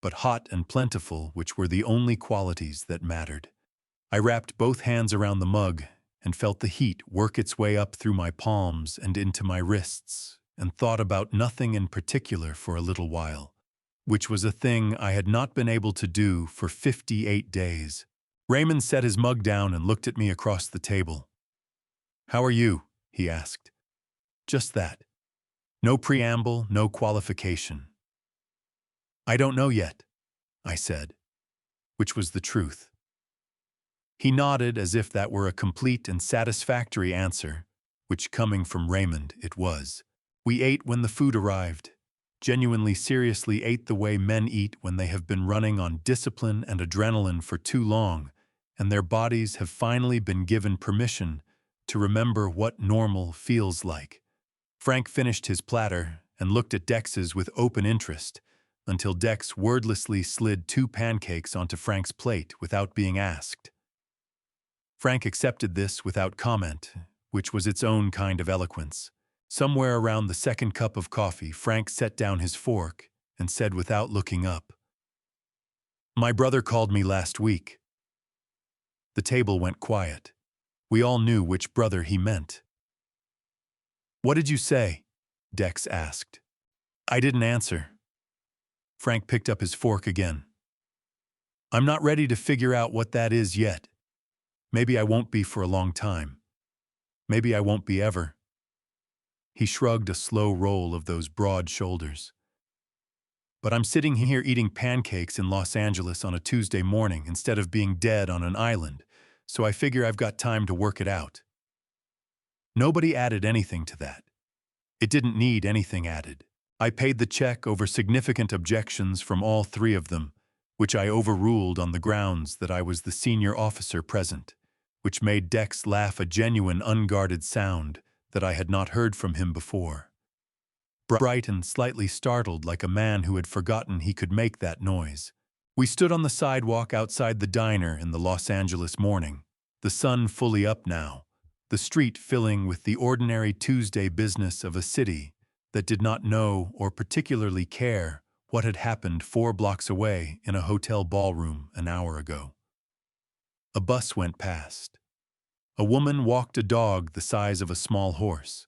but hot and plentiful, which were the only qualities that mattered. I wrapped both hands around the mug and felt the heat work its way up through my palms and into my wrists, and thought about nothing in particular for a little while, which was a thing I had not been able to do for 58 days. Raymond set his mug down and looked at me across the table. How are you? He asked. Just that. No preamble, no qualification. I don't know yet, I said, which was the truth. He nodded as if that were a complete and satisfactory answer, which, coming from Raymond, it was. We ate when the food arrived. Genuinely, seriously ate the way men eat when they have been running on discipline and adrenaline for too long, and their bodies have finally been given permission to remember what normal feels like. Frank finished his platter and looked at Dex's with open interest, until Dex wordlessly slid 2 pancakes onto Frank's plate without being asked. Frank accepted this without comment, which was its own kind of eloquence. Somewhere around the 2nd cup of coffee, Frank set down his fork and said without looking up, My brother called me last week. The table went quiet. We all knew which brother he meant. What did you say? Dex asked. I didn't answer. Frank picked up his fork again. I'm not ready to figure out what that is yet. Maybe I won't be for a long time. Maybe I won't be ever. He shrugged a slow roll of those broad shoulders. But I'm sitting here eating pancakes in Los Angeles on a Tuesday morning instead of being dead on an island, so I figure I've got time to work it out. Nobody added anything to that. It didn't need anything added. I paid the check over significant objections from all three of them, which I overruled on the grounds that I was the senior officer present, which made Dex laugh a genuine unguarded sound that I had not heard from him before. Bright and slightly startled like a man who had forgotten he could make that noise. We stood on the sidewalk outside the diner in the Los Angeles morning, the sun fully up now, the street filling with the ordinary Tuesday business of a city that did not know or particularly care what had happened 4 blocks away in a hotel ballroom an hour ago. A bus went past. A woman walked a dog the size of a small horse.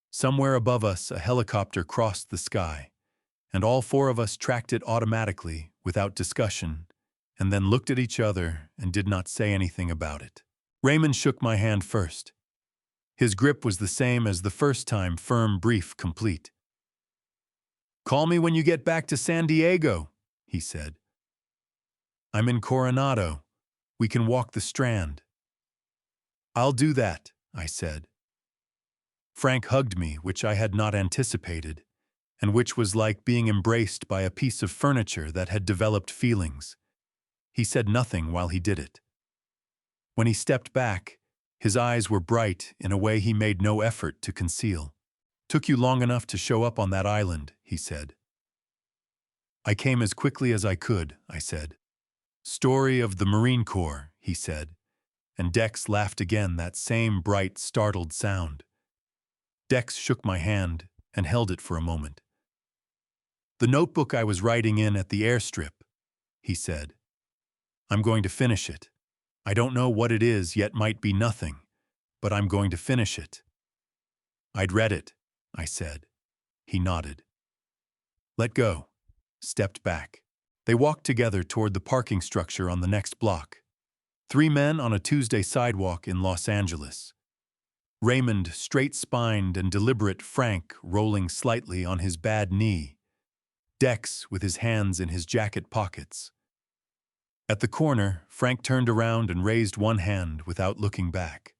Somewhere above us, a helicopter crossed the sky, and all 4 of us tracked it automatically, without discussion, and then looked at each other and did not say anything about it. Raymond shook my hand first. His grip was the same as the first time, firm, brief, complete. "Call me when you get back to San Diego," he said. "I'm in Coronado. We can walk the Strand." "I'll do that," I said. Frank hugged me, which I had not anticipated, and which was like being embraced by a piece of furniture that had developed feelings. He said nothing while he did it. When he stepped back, his eyes were bright in a way he made no effort to conceal. "Took you long enough to show up on that island," he said. "I came as quickly as I could," I said. "Story of the Marine Corps," he said, and Dex laughed again, that same bright, startled sound. Dex shook my hand and held it for a moment. "The notebook I was writing in at the airstrip," he said. "I'm going to finish it. I don't know what it is yet, might be nothing, but I'm going to finish it." "I'd read it," I said. He nodded. Let go. Stepped back. They walked together toward the parking structure on the next block. 3 men on a Tuesday sidewalk in Los Angeles. Raymond, straight-spined and deliberate, Frank rolling slightly on his bad knee. Dex with his hands in his jacket pockets. At the corner, Frank turned around and raised one hand without looking back.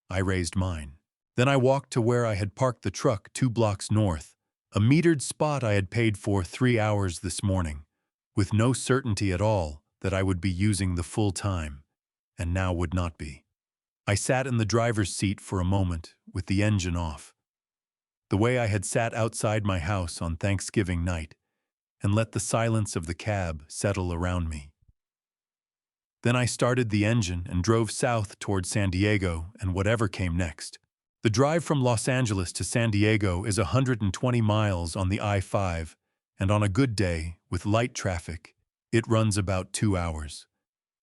I raised mine. Then I walked to where I had parked the truck 2 blocks north, a metered spot I had paid for 3 hours this morning, with no certainty at all that I would be using the full time, and now would not be. I sat in the driver's seat for a moment with the engine off, the way I had sat outside my house on Thanksgiving night, and let the silence of the cab settle around me. Then I started the engine and drove south toward San Diego and whatever came next. The drive from Los Angeles to San Diego is 120 miles on the I-5, and on a good day, with light traffic, it runs about 2 hours.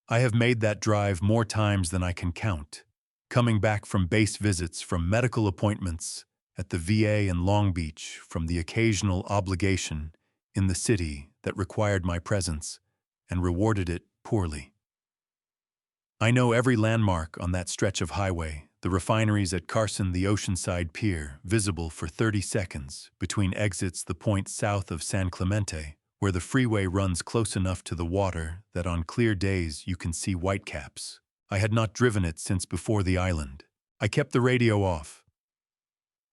I have made that drive more times than I can count, coming back from base visits, from medical appointments at the VA in Long Beach, from the occasional obligation in the city that required my presence and rewarded it poorly. I know every landmark on that stretch of highway, the refineries at Carson, the Oceanside Pier, visible for 30 seconds, between exits the point south of San Clemente, where the freeway runs close enough to the water that on clear days you can see whitecaps. I had not driven it since before the island. I kept the radio off.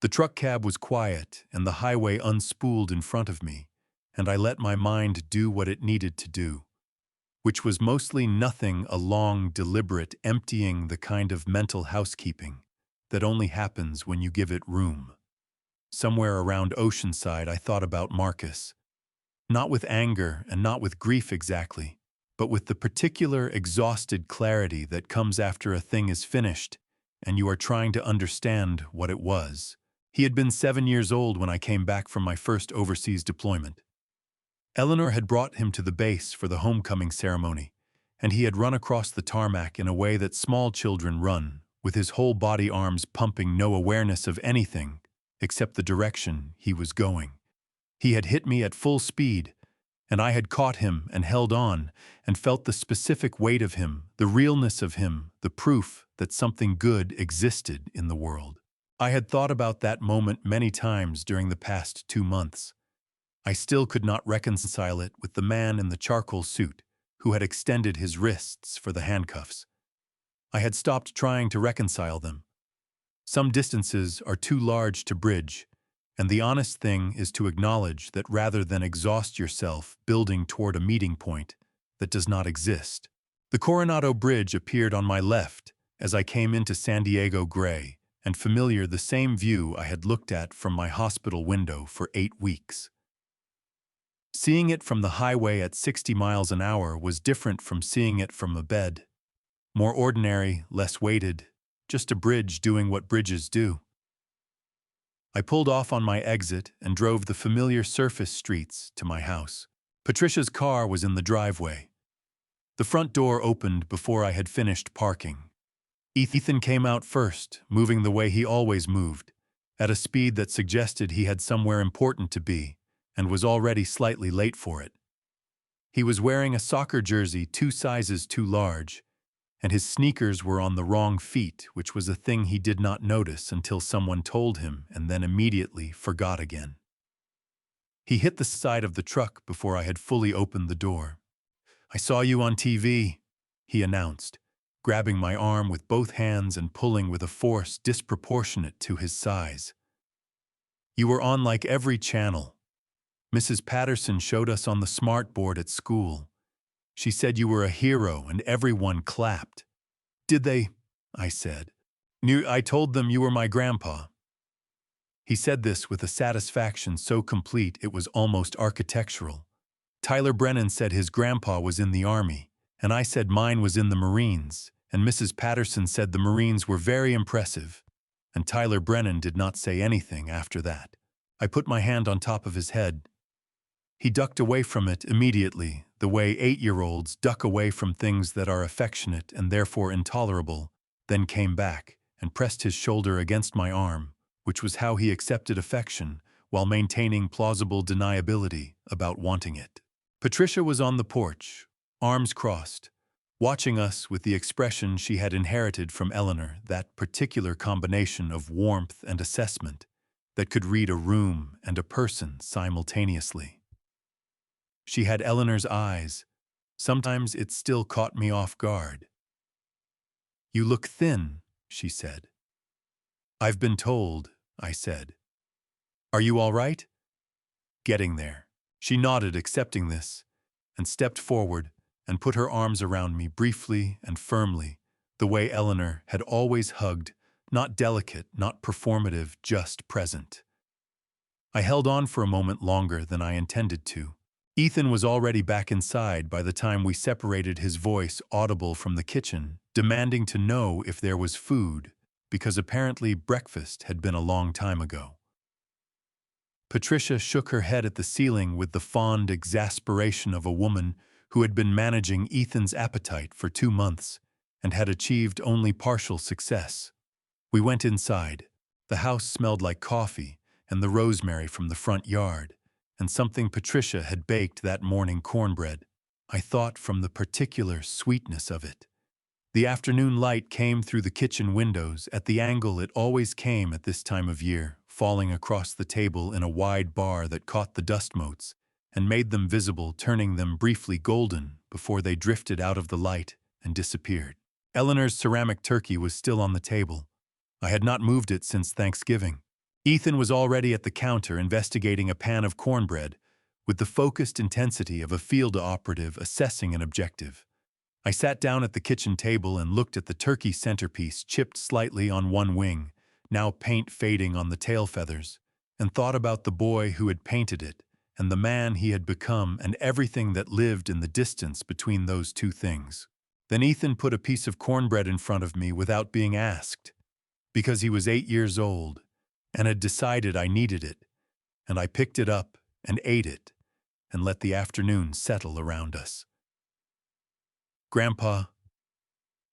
The truck cab was quiet and the highway unspooled in front of me, and I let my mind do what it needed to do, which was mostly nothing, a long, deliberate emptying, the kind of mental housekeeping that only happens when you give it room. Somewhere around Oceanside I thought about Marcus, not with anger and not with grief exactly, but with the particular exhausted clarity that comes after a thing is finished and you are trying to understand what it was. He had been 7 years old when I came back from my first overseas deployment. Eleanor had brought him to the base for the homecoming ceremony, and he had run across the tarmac in a way that small children run, with his whole body, arms pumping, no awareness of anything except the direction he was going. He had hit me at full speed, and I had caught him and held on and felt the specific weight of him, the realness of him, the proof that something good existed in the world. I had thought about that moment many times during the past 2 months. I still could not reconcile it with the man in the charcoal suit who had extended his wrists for the handcuffs. I had stopped trying to reconcile them. Some distances are too large to bridge, and the honest thing is to acknowledge that rather than exhaust yourself building toward a meeting point that does not exist. The Coronado Bridge appeared on my left as I came into San Diego gray and familiar, the same view I had looked at from my hospital window for 8 weeks. Seeing it from the highway at 60 miles an hour was different from seeing it from a bed. More ordinary, less weighted, just a bridge doing what bridges do. I pulled off on my exit and drove the familiar surface streets to my house. Patricia's car was in the driveway. The front door opened before I had finished parking. Ethan came out first, moving the way he always moved, at a speed that suggested he had somewhere important to be, and was already slightly late for it. He was wearing a soccer jersey 2 sizes too large, and his sneakers were on the wrong feet, which was a thing he did not notice until someone told him and then immediately forgot again. He hit the side of the truck before I had fully opened the door. "I saw you on TV," he announced, grabbing my arm with both hands and pulling with a force disproportionate to his size. "You were on like every channel. Mrs. Patterson showed us on the smart board at school. She said you were a hero and everyone clapped." "Did they?" I said. "I told them you were my grandpa." He said this with a satisfaction so complete it was almost architectural. Tyler Brennan said his grandpa was in the Army, and I said mine was in the Marines, and Mrs. Patterson said the Marines were very impressive, and Tyler Brennan did not say anything after that. I put my hand on top of his head. He ducked away from it immediately, the way 8-year-olds duck away from things that are affectionate and therefore intolerable, then came back and pressed his shoulder against my arm, which was how he accepted affection while maintaining plausible deniability about wanting it. Patricia was on the porch, arms crossed, watching us with the expression she had inherited from Eleanor, that particular combination of warmth and assessment that could read a room and a person simultaneously. She had Eleanor's eyes. Sometimes it still caught me off guard. "You look thin," she said. "I've been told," I said. "Are you all right?" "Getting there." She nodded, accepting this, and stepped forward and put her arms around me briefly and firmly, the way Eleanor had always hugged, not delicate, not performative, just present. I held on for a moment longer than I intended to. Ethan was already back inside by the time we separated, his voice audible from the kitchen, demanding to know if there was food, because apparently breakfast had been a long time ago. Patricia shook her head at the ceiling with the fond exasperation of a woman who had been managing Ethan's appetite for 2 months and had achieved only partial success. We went inside. The house smelled like coffee and the rosemary from the front yard, and something Patricia had baked that morning, cornbread. I thought from the particular sweetness of it. The afternoon light came through the kitchen windows at the angle it always came at this time of year, falling across the table in a wide bar that caught the dust motes and made them visible, turning them briefly golden before they drifted out of the light and disappeared. Eleanor's ceramic turkey was still on the table. I had not moved it since Thanksgiving. Ethan was already at the counter investigating a pan of cornbread with the focused intensity of a field operative assessing an objective. I sat down at the kitchen table and looked at the turkey centerpiece chipped slightly on one wing, now paint fading on the tail feathers, and thought about the boy who had painted it and the man he had become and everything that lived in the distance between those two things. Then Ethan put a piece of cornbread in front of me without being asked, because he was 8 years old and had decided I needed it, and I picked it up and ate it and let the afternoon settle around us. "Grandpa,"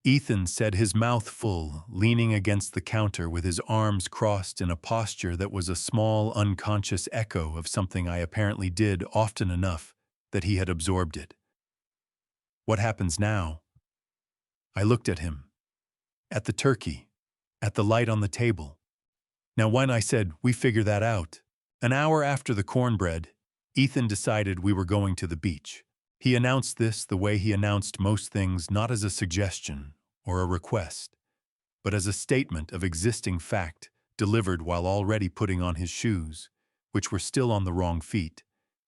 Ethan said, his mouth full, leaning against the counter with his arms crossed in a posture that was a small, unconscious echo of something I apparently did often enough that he had absorbed it. What happens now? I looked at him, at the turkey, at the light on the table. Now, when I said, we figure that out, an hour after the cornbread, Ethan decided we were going to the beach. He announced this the way he announced most things, not as a suggestion or a request, but as a statement of existing fact delivered while already putting on his shoes, which were still on the wrong feet,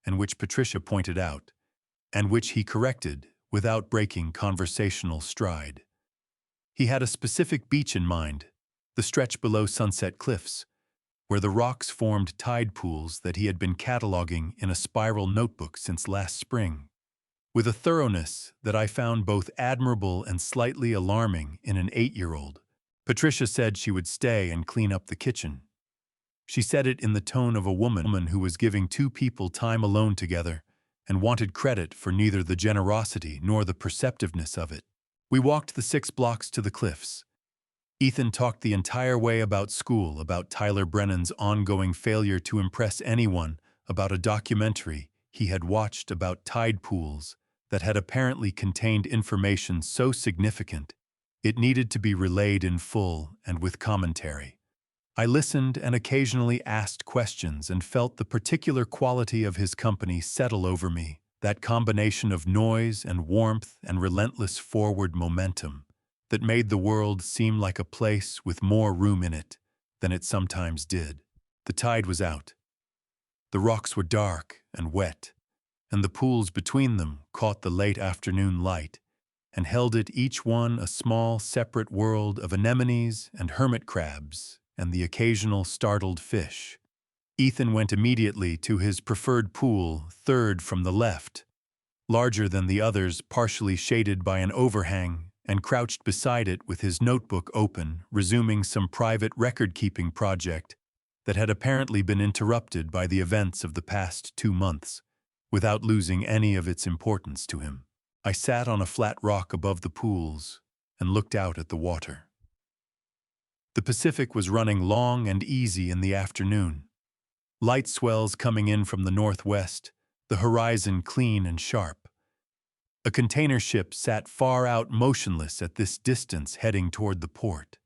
and which Patricia pointed out, and which he corrected without breaking conversational stride. He had a specific beach in mind, the stretch below Sunset Cliffs, where the rocks formed tide pools that he had been cataloging in a spiral notebook since last spring, with a thoroughness that I found both admirable and slightly alarming in an 8-year-old. Patricia said she would stay and clean up the kitchen. She said it in the tone of a woman who was giving two people time alone together and wanted credit for neither the generosity nor the perceptiveness of it. We walked the 6 blocks to the cliffs. Ethan talked the entire way about school, about Tyler Brennan's ongoing failure to impress anyone, about a documentary he had watched about tide pools that had apparently contained information so significant it needed to be relayed in full and with commentary. I listened and occasionally asked questions and felt the particular quality of his company settle over me, that combination of noise and warmth and relentless forward momentum that made the world seem like a place with more room in it than it sometimes did. The tide was out. The rocks were dark and wet, and the pools between them caught the late afternoon light and held it each one a small, separate world of anemones and hermit crabs and the occasional startled fish. Ethan went immediately to his preferred pool, third from the left, larger than the others, partially shaded by an overhang, and crouched beside it with his notebook open, resuming some private record-keeping project that had apparently been interrupted by the events of the past 2 months, without losing any of its importance to him. I sat on a flat rock above the pools and looked out at the water. The Pacific was running long and easy in the afternoon. Light swells coming in from the northwest, the horizon clean and sharp. A container ship sat far out motionless at this distance heading toward the port.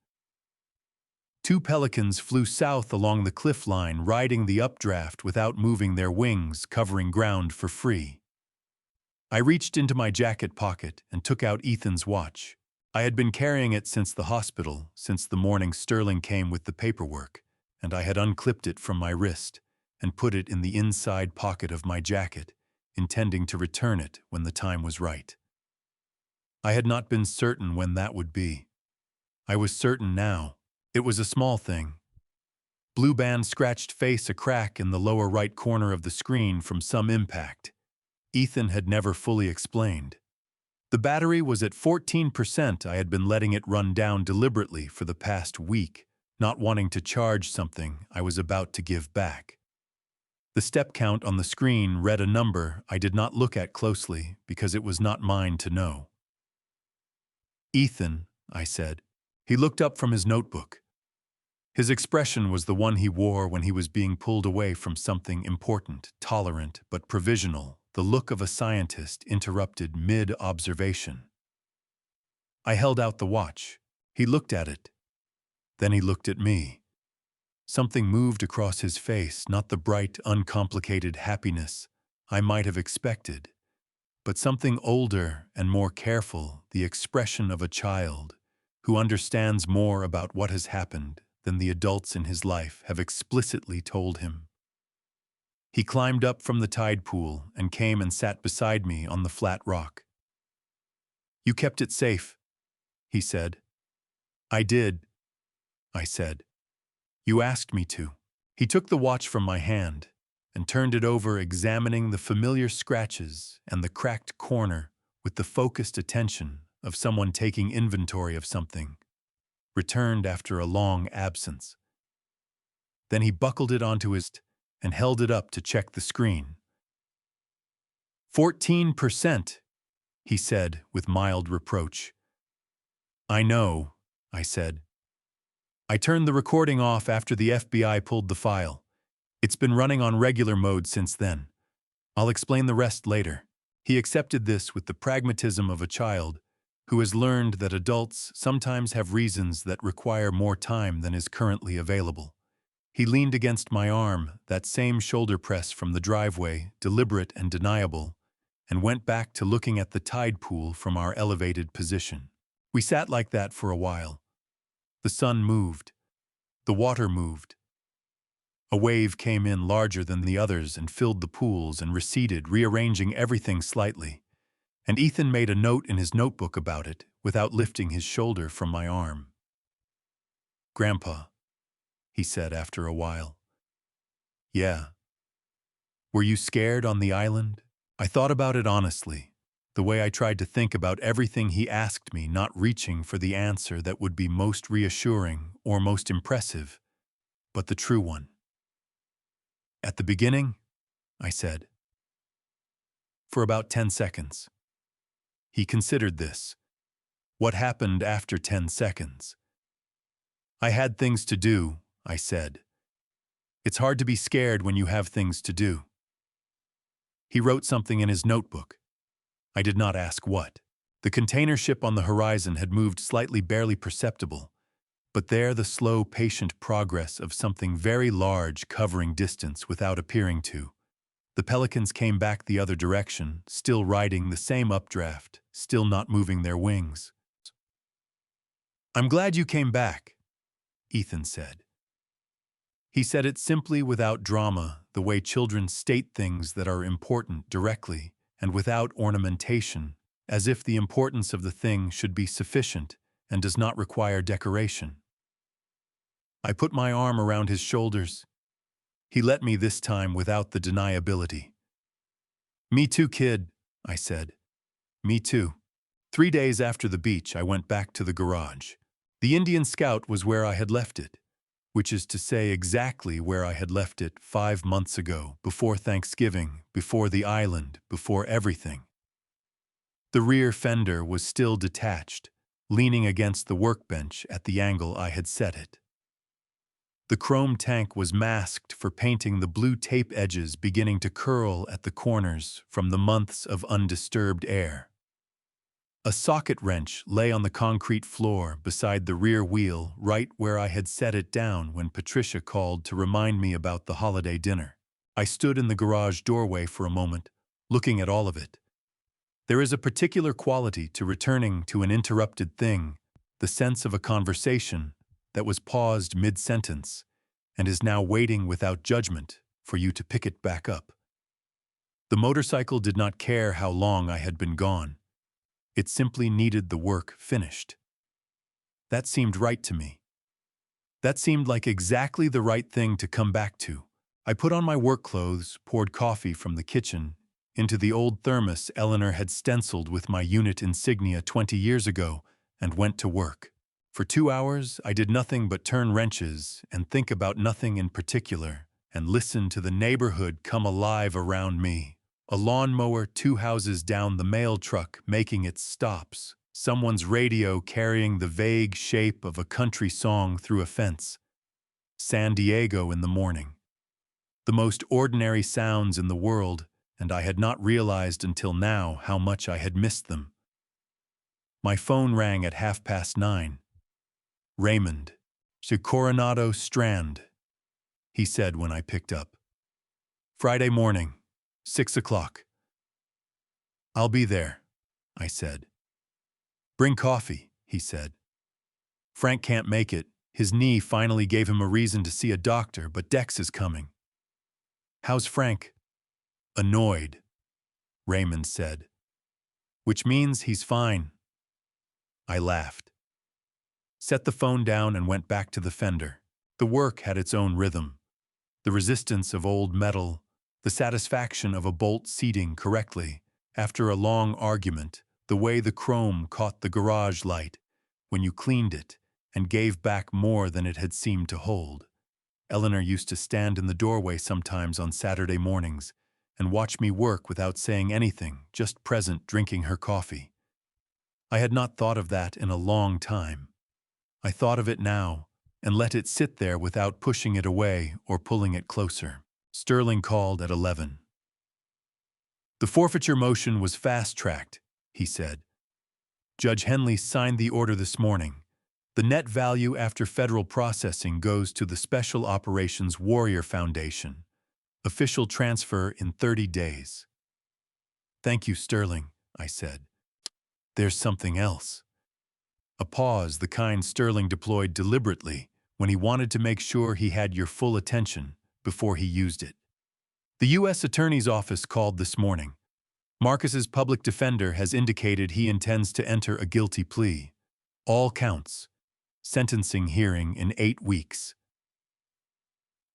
2 pelicans flew south along the cliff line, riding the updraft without moving their wings, covering ground for free. I reached into my jacket pocket and took out Ethan's watch. I had been carrying it since the hospital, since the morning Sterling came with the paperwork, and I had unclipped it from my wrist and put it in the inside pocket of my jacket, intending to return it when the time was right. I had not been certain when that would be. I was certain now. It was a small thing. Blue band scratched face, a crack in the lower right corner of the screen from some impact. Ethan had never fully explained. The battery was at 14%. I had been letting it run down deliberately for the past week, not wanting to charge something I was about to give back. The step count on the screen read a number I did not look at closely because it was not mine to know. "Ethan," I said. He looked up from his notebook. His expression was the one he wore when he was being pulled away from something important, tolerant but provisional, the look of a scientist interrupted mid-observation. I held out the watch. He looked at it. Then he looked at me. Something moved across his face, not the bright, uncomplicated happiness I might have expected, but something older and more careful, the expression of a child who understands more about what has happened than the adults in his life have explicitly told him. He climbed up from the tide pool and came and sat beside me on the flat rock. "You kept it safe," he said. "I did," I said. "You asked me to." He took the watch from my hand and turned it over, examining the familiar scratches and the cracked corner with the focused attention of someone taking inventory of something, returned after a long absence. Then he buckled it onto his and held it up to check the screen. 14%, he said with mild reproach. I know, I said. I turned the recording off after the FBI pulled the file. It's been running on regular mode since then. I'll explain the rest later. He accepted this with the pragmatism of a child who has learned that adults sometimes have reasons that require more time than is currently available. He leaned against my arm, that same shoulder press from the driveway, deliberate and deniable, and went back to looking at the tide pool from our elevated position. We sat like that for a while. The sun moved. The water moved. A wave came in larger than the others and filled the pools and receded, rearranging everything slightly. And Ethan made a note in his notebook about it, without lifting his shoulder from my arm. "Grandpa," he said after a while. "Yeah. Were you scared on the island?" I thought about it honestly, the way I tried to think about everything he asked me, not reaching for the answer that would be most reassuring or most impressive, but the true one. "At the beginning," I said. "For about 10 seconds. He considered this. What happened after 10 seconds? "I had things to do," I said. "It's hard to be scared when you have things to do." He wrote something in his notebook. I did not ask what. The container ship on the horizon had moved slightly, barely perceptible, but there the slow, patient progress of something very large covering distance without appearing to. The pelicans came back the other direction, still riding the same updraft, still not moving their wings. "I'm glad you came back," Ethan said. He said it simply, without drama, the way children state things that are important directly, and without ornamentation, as if the importance of the thing should be sufficient and does not require decoration. I put my arm around his shoulders. He let me this time without the deniability. "Me too, kid," I said. "Me too." 3 days after the beach, I went back to the garage. The Indian Scout was where I had left it, which is to say exactly where I had left it 5 months ago, before Thanksgiving, before the island, before everything. The rear fender was still detached, leaning against the workbench at the angle I had set it. The chrome tank was masked for painting, the blue tape edges beginning to curl at the corners from the months of undisturbed air. A socket wrench lay on the concrete floor beside the rear wheel, right where I had set it down when Patricia called to remind me about the holiday dinner. I stood in the garage doorway for a moment, looking at all of it. There is a particular quality to returning to an interrupted thing, the sense of a conversation that was paused mid-sentence and is now waiting without judgment for you to pick it back up. The motorcycle did not care how long I had been gone. It simply needed the work finished. That seemed right to me. That seemed like exactly the right thing to come back to. I put on my work clothes, poured coffee from the kitchen into the old thermos Eleanor had stenciled with my unit insignia 20 years ago, and went to work. For 2 hours, I did nothing but turn wrenches and think about nothing in particular, and listen to the neighborhood come alive around me. A lawnmower 2 houses down, the mail truck making its stops, someone's radio carrying the vague shape of a country song through a fence. San Diego in the morning. The most ordinary sounds in the world, and I had not realized until now how much I had missed them. My phone rang at 9:30. "Raymond, to Coronado Strand," he said when I picked up. "Friday morning, 6 o'clock. "I'll be there," I said. "Bring coffee," he said. "Frank can't make it. His knee finally gave him a reason to see a doctor, but Dex is coming." "How's Frank?" "Annoyed," Raymond said. "Which means he's fine." I laughed. Set the phone down and went back to the fender. The work had its own rhythm. The resistance of old metal, the satisfaction of a bolt seating correctly, after a long argument, the way the chrome caught the garage light when you cleaned it and gave back more than it had seemed to hold. Eleanor used to stand in the doorway sometimes on Saturday mornings and watch me work without saying anything, just present, drinking her coffee. I had not thought of that in a long time. I thought of it now and let it sit there without pushing it away or pulling it closer. Sterling called at 11. The forfeiture motion was fast-tracked, he said. Judge Henley signed the order this morning. The net value after federal processing goes to the Special Operations Warrior Foundation. Official transfer in 30 days. Thank you, Sterling, I said. There's something else. A pause, the kind Sterling deployed deliberately when he wanted to make sure he had your full attention before he used it. The U.S. Attorney's Office called this morning. Marcus's public defender has indicated he intends to enter a guilty plea. All counts. Sentencing hearing in 8 weeks.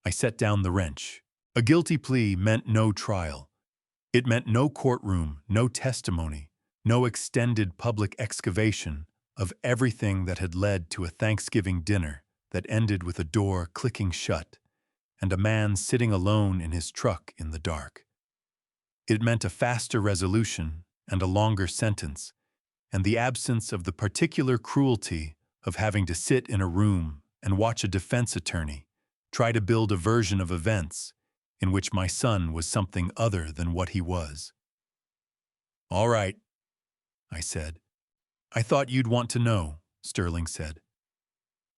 I set down the wrench. A guilty plea meant no trial. It meant no courtroom, no testimony, no extended public excavation of everything that had led to a Thanksgiving dinner that ended with a door clicking shut and a man sitting alone in his truck in the dark. It meant a faster resolution and a longer sentence, and the absence of the particular cruelty of having to sit in a room and watch a defense attorney try to build a version of events in which my son was something other than what he was. All right, I said. I thought you'd want to know, Sterling said.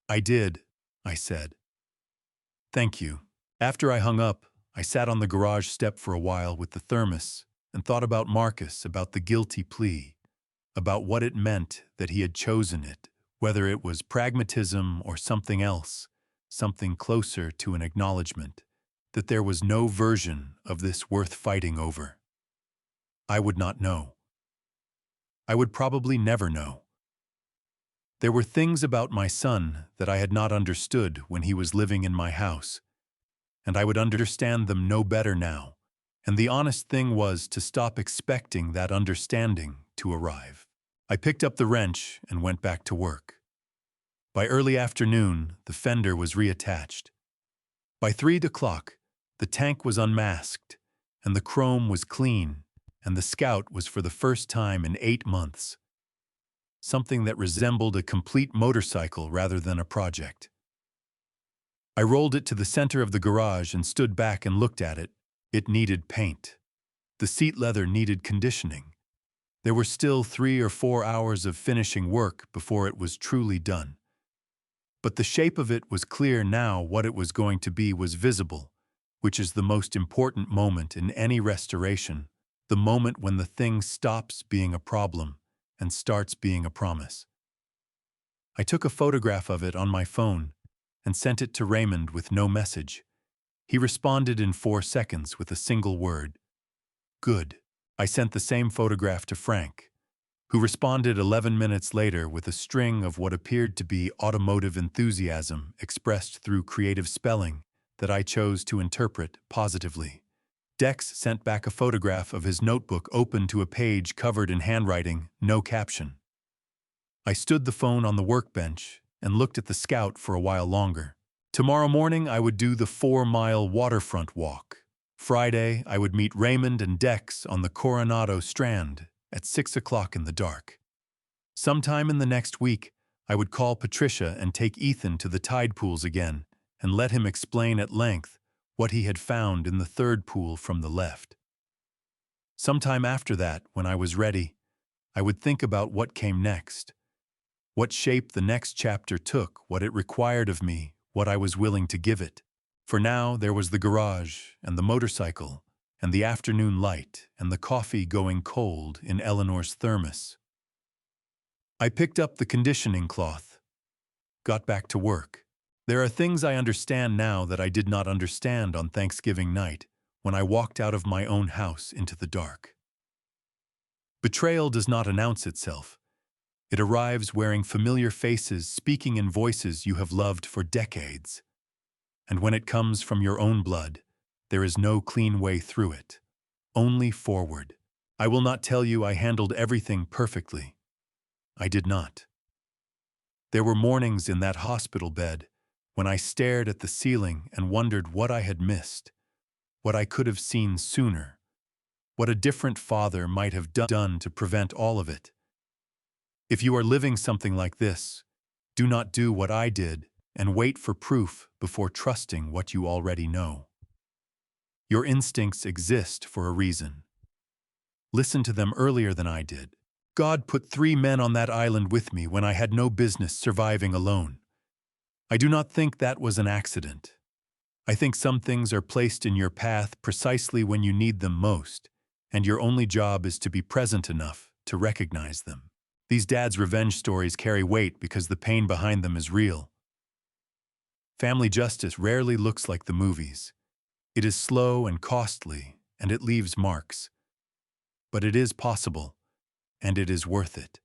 I did, I said. Thank you. After I hung up, I sat on the garage step for a while with the thermos and thought about Marcus, about the guilty plea, about what it meant that he had chosen it, whether it was pragmatism or something else, something closer to an acknowledgement that there was no version of this worth fighting over. I would not know. I would probably never know. There were things about my son that I had not understood when he was living in my house, and I would understand them no better now, and the honest thing was to stop expecting that understanding to arrive. I picked up the wrench and went back to work. By early afternoon, the fender was reattached. By 3 o'clock, the tank was unmasked, and the chrome was clean, and the Scout was for the first time in 8 months. Something that resembled a complete motorcycle rather than a project. I rolled it to the center of the garage and stood back and looked at it. It needed paint. The seat leather needed conditioning. There were still 3 or 4 hours of finishing work before it was truly done. But the shape of it was clear now. What it was going to be was visible, which is the most important moment in any restoration, the moment when the thing stops being a problem and starts being a promise. I took a photograph of it on my phone and sent it to Raymond with no message. He responded in 4 seconds with a single word. Good. I sent the same photograph to Frank, who responded 11 minutes later with a string of what appeared to be automotive enthusiasm expressed through creative spelling that I chose to interpret positively. Dex sent back a photograph of his notebook open to a page covered in handwriting, no caption. I stood the phone on the workbench and looked at the Scout for a while longer. Tomorrow morning I would do the 4-mile waterfront walk. Friday I would meet Raymond and Dex on the Coronado Strand at 6 o'clock in the dark. Sometime in the next week, I would call Patricia and take Ethan to the tide pools again and let him explain at length what he had found in the third pool from the left. Sometime after that, when I was ready, I would think about what came next, what shape the next chapter took, what it required of me, what I was willing to give it. For now, there was the garage and the motorcycle and the afternoon light and the coffee going cold in Eleanor's thermos. I picked up the conditioning cloth, got back to work. There are things I understand now that I did not understand on Thanksgiving night when I walked out of my own house into the dark. Betrayal does not announce itself. It arrives wearing familiar faces, speaking in voices you have loved for decades. And when it comes from your own blood, there is no clean way through it. Only forward. I will not tell you I handled everything perfectly. I did not. There were mornings in that hospital bed when I stared at the ceiling and wondered what I had missed, what I could have seen sooner, what a different father might have done to prevent all of it. If you are living something like this, do not do what I did and wait for proof before trusting what you already know. Your instincts exist for a reason. Listen to them earlier than I did. God put 3 men on that island with me when I had no business surviving alone. I do not think that was an accident. I think some things are placed in your path precisely when you need them most, and your only job is to be present enough to recognize them. These dad's revenge stories carry weight because the pain behind them is real. Family justice rarely looks like the movies. It is slow and costly, and it leaves marks. But it is possible, and it is worth it.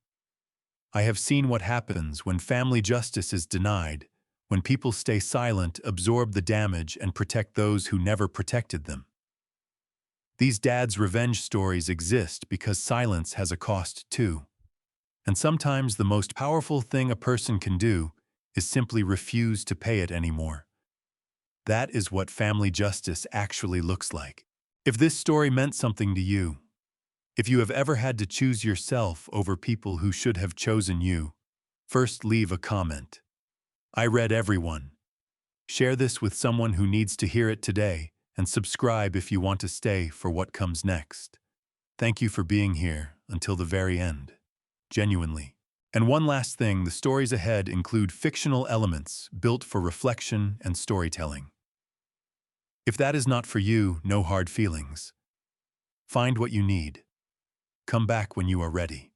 I have seen what happens when family justice is denied, when people stay silent, absorb the damage, and protect those who never protected them. These dad's revenge stories exist because silence has a cost too. And sometimes the most powerful thing a person can do is simply refuse to pay it anymore. That is what family justice actually looks like. If this story meant something to you, if you have ever had to choose yourself over people who should have chosen you, first leave a comment. I read everyone. Share this with someone who needs to hear it today, and subscribe if you want to stay for what comes next. Thank you for being here until the very end. Genuinely. And one last thing, the stories ahead include fictional elements built for reflection and storytelling. If that is not for you, no hard feelings. Find what you need. Come back when you are ready.